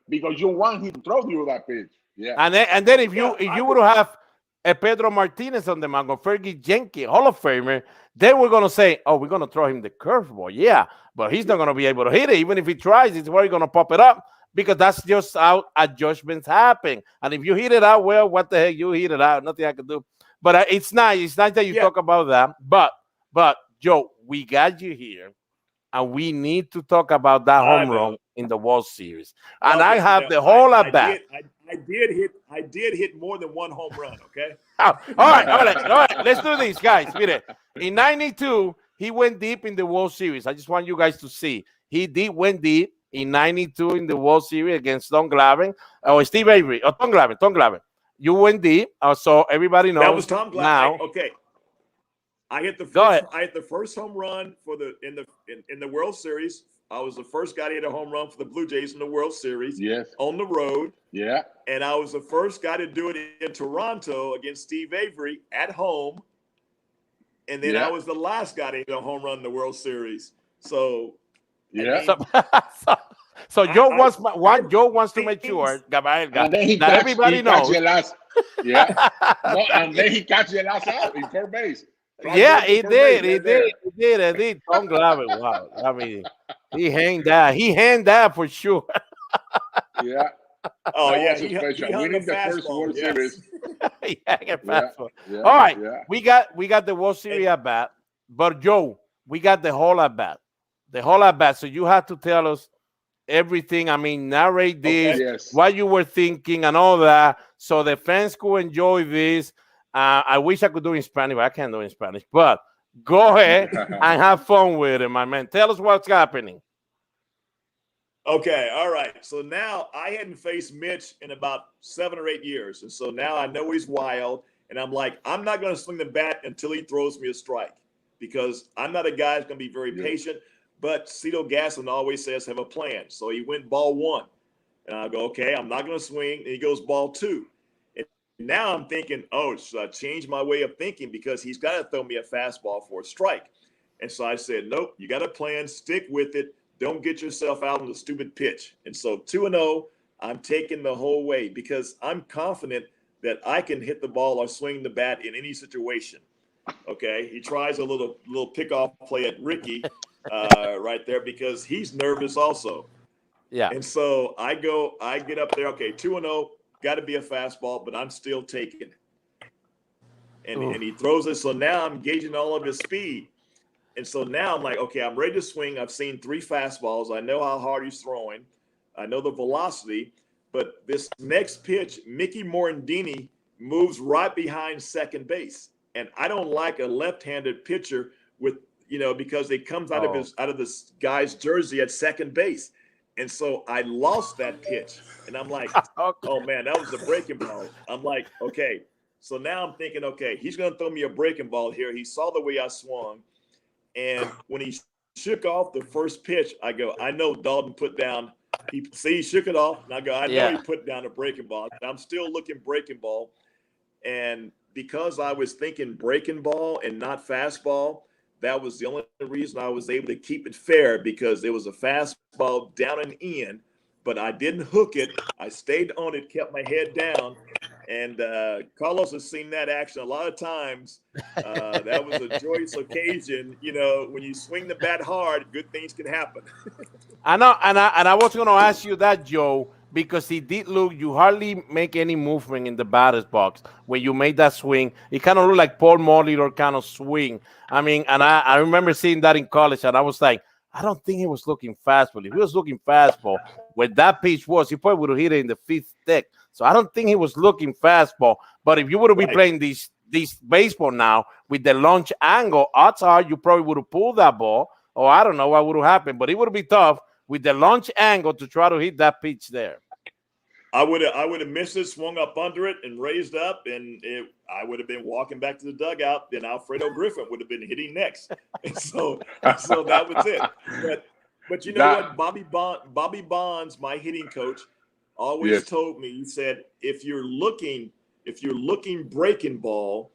Because you want him to throw you that pitch. Yeah. And then if you would have a Pedro Martinez on the mound, or Fergie Jenkins, Hall of Famer, then we're gonna say, oh, we're gonna throw him the curveball. Yeah, but he's not gonna be able to hit it. Even if he tries, he's probably gonna pop it up, because that's just how adjustments happen. And if you hit it out, well, what the heck, you hit it out. Nothing I can do. But it's nice. It's nice that you talk about that. But Joe, we got you here, and we need to talk about that home run in the World Series. And I have the whole at bat. I did hit more than one home run. Okay. All right. Let's do this, guys. Mire, in '92, he went deep in the World Series. I just want you guys to see. He went deep in '92 in the World Series against Tom Glavine or Steve Avery or Tom Glavine. You went deep, so everybody knows. That was Tom Glavine. Now, okay. I hit the first home run in the World Series. I was the first guy to hit a home run for the Blue Jays in the World Series. Yes. On the road. Yeah. And I was the first guy to do it in Toronto against Steve Avery at home. And then I was the last guy to hit a home run in the World Series. So so Joe wants to make sure that everybody knows. And then he catches the last out in third base. He did. Tom Glavine. Wow. I mean, he hanged that for sure. Yeah. Oh, yeah. He winning the first World Series. All right. We got the World Series at bat, but Joe, we got the whole at bat. So you have to tell us everything. I mean, narrate this, what you were thinking and all that, so the fans could enjoy this. I wish I could do it in Spanish, but I can't do it in Spanish. But go ahead and have fun with it, my man. Tell us what's happening. Okay, all right. So now I hadn't faced Mitch in about 7 or 8 years. And so now I know he's wild. And I'm like, I'm not going to swing the bat until he throws me a strike, because I'm not a guy that's going to be very patient. But Cito Gaston always says have a plan. So he went ball 1. And I go, okay, I'm not going to swing. And he goes ball 2. Now I'm thinking, should I change my way of thinking, because he's got to throw me a fastball for a strike. And so I said, nope, you got a plan, stick with it. Don't get yourself out on the stupid pitch. And so 2-0, I'm taking the whole way, because I'm confident that I can hit the ball or swing the bat in any situation. Okay, he tries a little pickoff play at Ricky right there, because he's nervous also. Yeah. And so I get up there, okay, 2-0. Got to be a fastball, but I'm still taking it. And he throws it. So now I'm gauging all of his speed. And so now I'm like, okay, I'm ready to swing. I've seen 3 fastballs. I know how hard he's throwing. I know the velocity. But this next pitch, Mickey Morandini moves right behind second base. And I don't like a left-handed pitcher with, because it comes out of this guy's jersey at second base. And so I lost that pitch. And I'm like, oh, man, that was a breaking ball. I'm like, okay. So now I'm thinking, okay, he's going to throw me a breaking ball here. He saw the way I swung. And when he shook off the first pitch, I go, I know Dalton put down. He shook it off. And I go, I know he put down a breaking ball. And I'm still looking breaking ball. And because I was thinking breaking ball and not fastball, that was the only reason I was able to keep it fair, because it was a fastball down and in, but I didn't hook it. I stayed on it, kept my head down. And Carlos has seen that action a lot of times. That was a joyous occasion. When you swing the bat hard, good things can happen. I know, and I was going to ask you that, Joe, because he did look, you hardly make any movement in the batter's box when you made that swing. It kind of looked like Paul Molitor kind of swing. I mean, and I remember seeing that in college, and I was like, I don't think he was looking fastball. If he was looking fastball, where that pitch was, he probably would have hit it in the 5th deck. So I don't think he was looking fastball. But if you would be playing this baseball now with the launch angle, odds are you probably would have pulled that ball, or I don't know what would have happened, but it would be tough with the launch angle to try to hit that pitch there. I would have missed it, swung up under it, and raised up, and I would have been walking back to the dugout. Then Alfredo Griffin would have been hitting next. And so that was it. But you know what? Bobby Bonds, my hitting coach, always told me. He said, if you're looking breaking ball,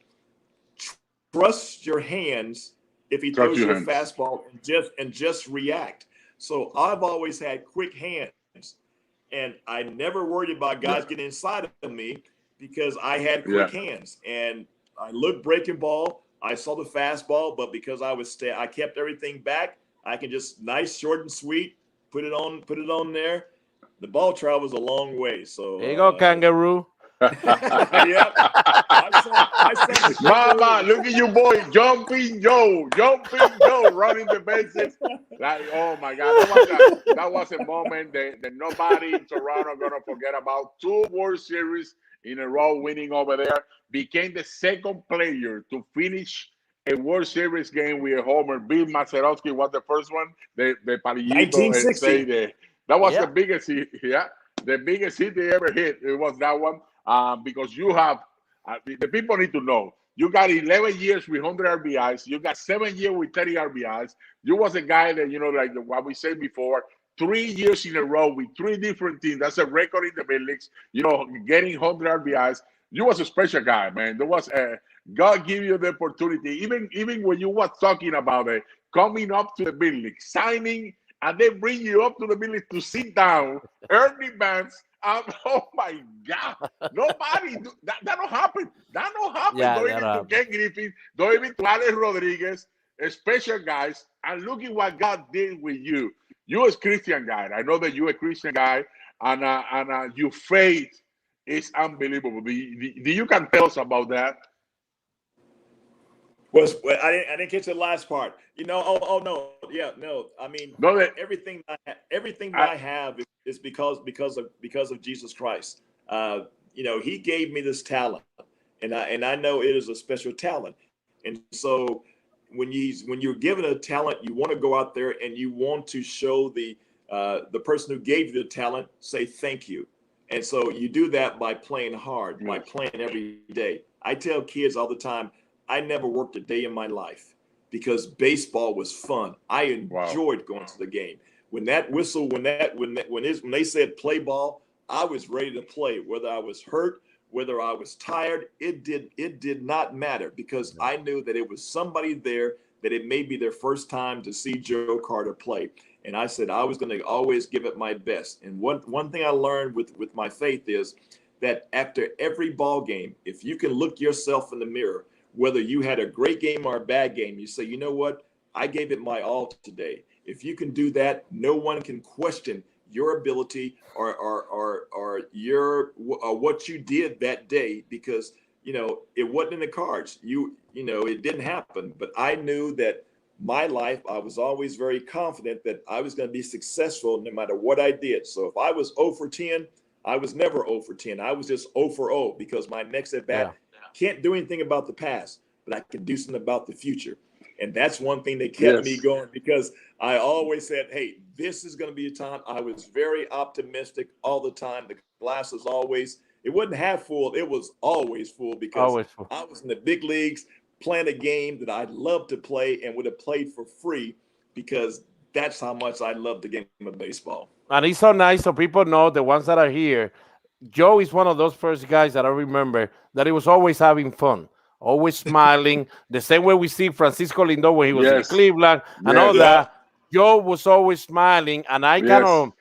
trust your hands. If he throws you a fastball, and just react. So I've always had quick hands. And I never worried about guys getting inside of me because I had quick hands. And I looked breaking ball. I saw the fastball, but because I kept everything back, I can just nice, short, and sweet, put it on there. The ball travels a long way. So there you go, kangaroo. Yeah. Mama, look at you, boy, jumping Joe, running the bases. Like, oh my God, that was a moment that nobody in Toronto gonna forget about. 2 World Series in a row, winning over there. Became the second player to finish a World Series game with a homer. Bill Mazeroski was the first one. The Palillito 1960. That was the biggest hit. Yeah, the biggest hit they ever hit. It was that one. Because you have the people need to know you got 11 years with 100 RBIs, you got 7 years with 30 RBIs. You was a guy that, like what we said before, 3 years in a row with 3 different teams. That's a record in the big leagues. Getting 100 RBIs. You was a special guy, man. There was God give you the opportunity. Even when you was talking about it, coming up to the big league, signing, and they bring you up to the big league to sit down, early bands. Oh my God! Nobody that don't happen. That don't happen. Yeah, don't even to Ken Griffin. Don't even to Alex Rodriguez. Special guys. And look at what God did with you. You as Christian guy. I know that you're a Christian guy, and your faith is unbelievable. Do you can tell us about that? Well, I didn't catch the last part. Oh no, yeah, no. I mean, everything I have is because of Jesus Christ. He gave me this talent, and I know it is a special talent. And so when you're given a talent, you want to go out there and you want to show the person who gave you the talent, say thank you. And so you do that by playing hard, by playing every day. I tell kids all the time, I never worked a day in my life because baseball was fun. I enjoyed going to the game. When that whistle, when they said play ball, I was ready to play. Whether I was hurt, whether I was tired, it did not matter because I knew that it was somebody there that it may be their first time to see Joe Carter play. And I said I was going to always give it my best. And one thing I learned with my faith is that after every ball game, if you can look yourself in the mirror, whether you had a great game or a bad game, you say, you know what? I gave it my all today. If you can do that, no one can question your ability or your what you did that day because it wasn't in the cards. It didn't happen. But I knew that my life, I was always very confident that I was going to be successful no matter what I did. So if I was 0 for 10, I was never 0 for 10. I was just 0 for 0 because my next at bat. Can't do anything about the past, but I can do something about the future. And that's one thing that kept me going because I always said, hey, this is going to be a time. I was very optimistic all the time. The glass was it wasn't half full. It was always full because I was in the big leagues playing a game that I loved to play and would have played for free because that's how much I love the game of baseball. And it's so nice so people know, the ones that are here, Joe is one of those first guys that I remember that he was always having fun, always smiling. The same way we see Francisco Lindor when he was in Cleveland and all that. Joe was always smiling, and I kind of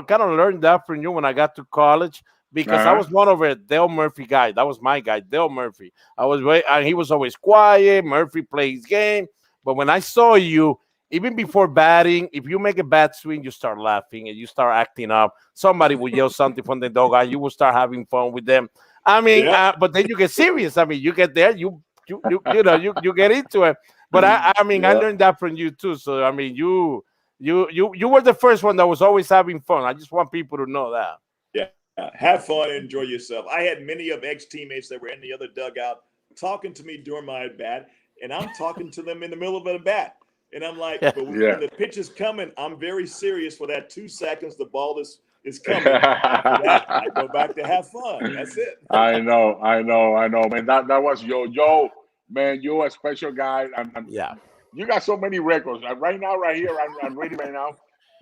learned that from you when I got to college because I was one of a Dale Murphy guy. That was my guy, Dale Murphy. And he was always quiet. Murphy plays game, but when I saw you, even before batting, if you make a bad swing, you start laughing and you start acting up. Somebody will yell something from the dugout. You will start having fun with them. I mean, but then you get serious. I mean, you get there, you get into it. But I learned that from you too. So I mean, you were the first one that was always having fun. I just want people to know that. Yeah, have fun, enjoy yourself. I had many of ex-teammates that were in the other dugout talking to me during my at bat, and I'm talking to them in the middle of a bat. And I'm like, but when the pitch is coming, I'm very serious for that 2 seconds. The ball is coming. After that, I go back to have fun. That's it. I know, man. That was Joe, man. You're a special guy, and you got so many records. Right now, right here, I'm reading right now.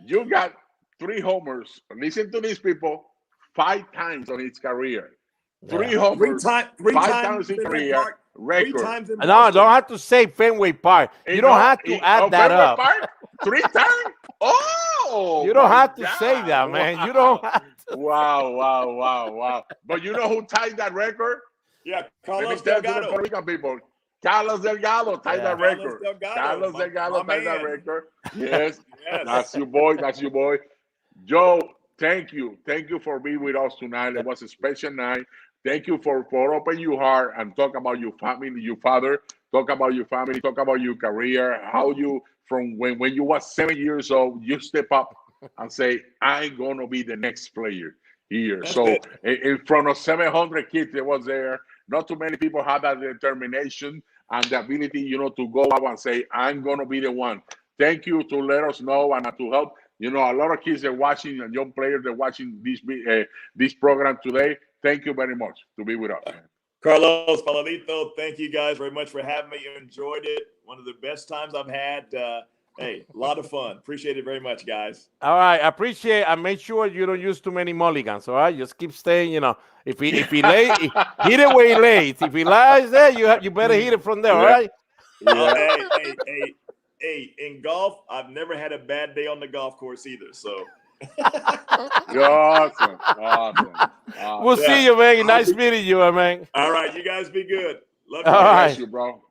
You got 3 homers. Listen to these people. 5 times on his career. 3 homers. 3 times in career. Record. 3 times in No, don't have to say Fenway Park. You don't have to add that up. Park? 3 times? Oh! You don't have to say that, man. You don't have to. Wow. But you know who tied that record? Yeah, Carlos Delgado. Puerto Rican people. Carlos Delgado tied that record. Carlos Delgado tied that record. Yes. That's your boy. Joe, thank you. Thank you for being with us tonight. It was a special night. Thank you for opening your heart and talk about your family, your father. Talk about your family. Talk about your career. How you, from when you was 7 years old, you step up and say, I'm going to be the next player here. That's so it. in front of 700 kids that was there, not too many people had that determination and the ability, to go out and say, I'm going to be the one. Thank you to let us know and to help. A lot of kids are watching and young players are watching this program today. Thank you very much to be with us. Carlos, Paladito, thank you guys very much for having me. Enjoyed it. One of the best times I've had. Hey, a lot of fun. Appreciate it very much, guys. All right, appreciate it. And make sure you don't use too many mulligans, all right? Just keep staying, If he lays, hit it where he lays. If he lies there, you better hit it from there, all right? Yeah. Hey, in golf, I've never had a bad day on the golf course either, so. Awesome. We'll see you, man. Nice meeting you, man. All right, you guys be good. Love you. All right. Bless you, bro.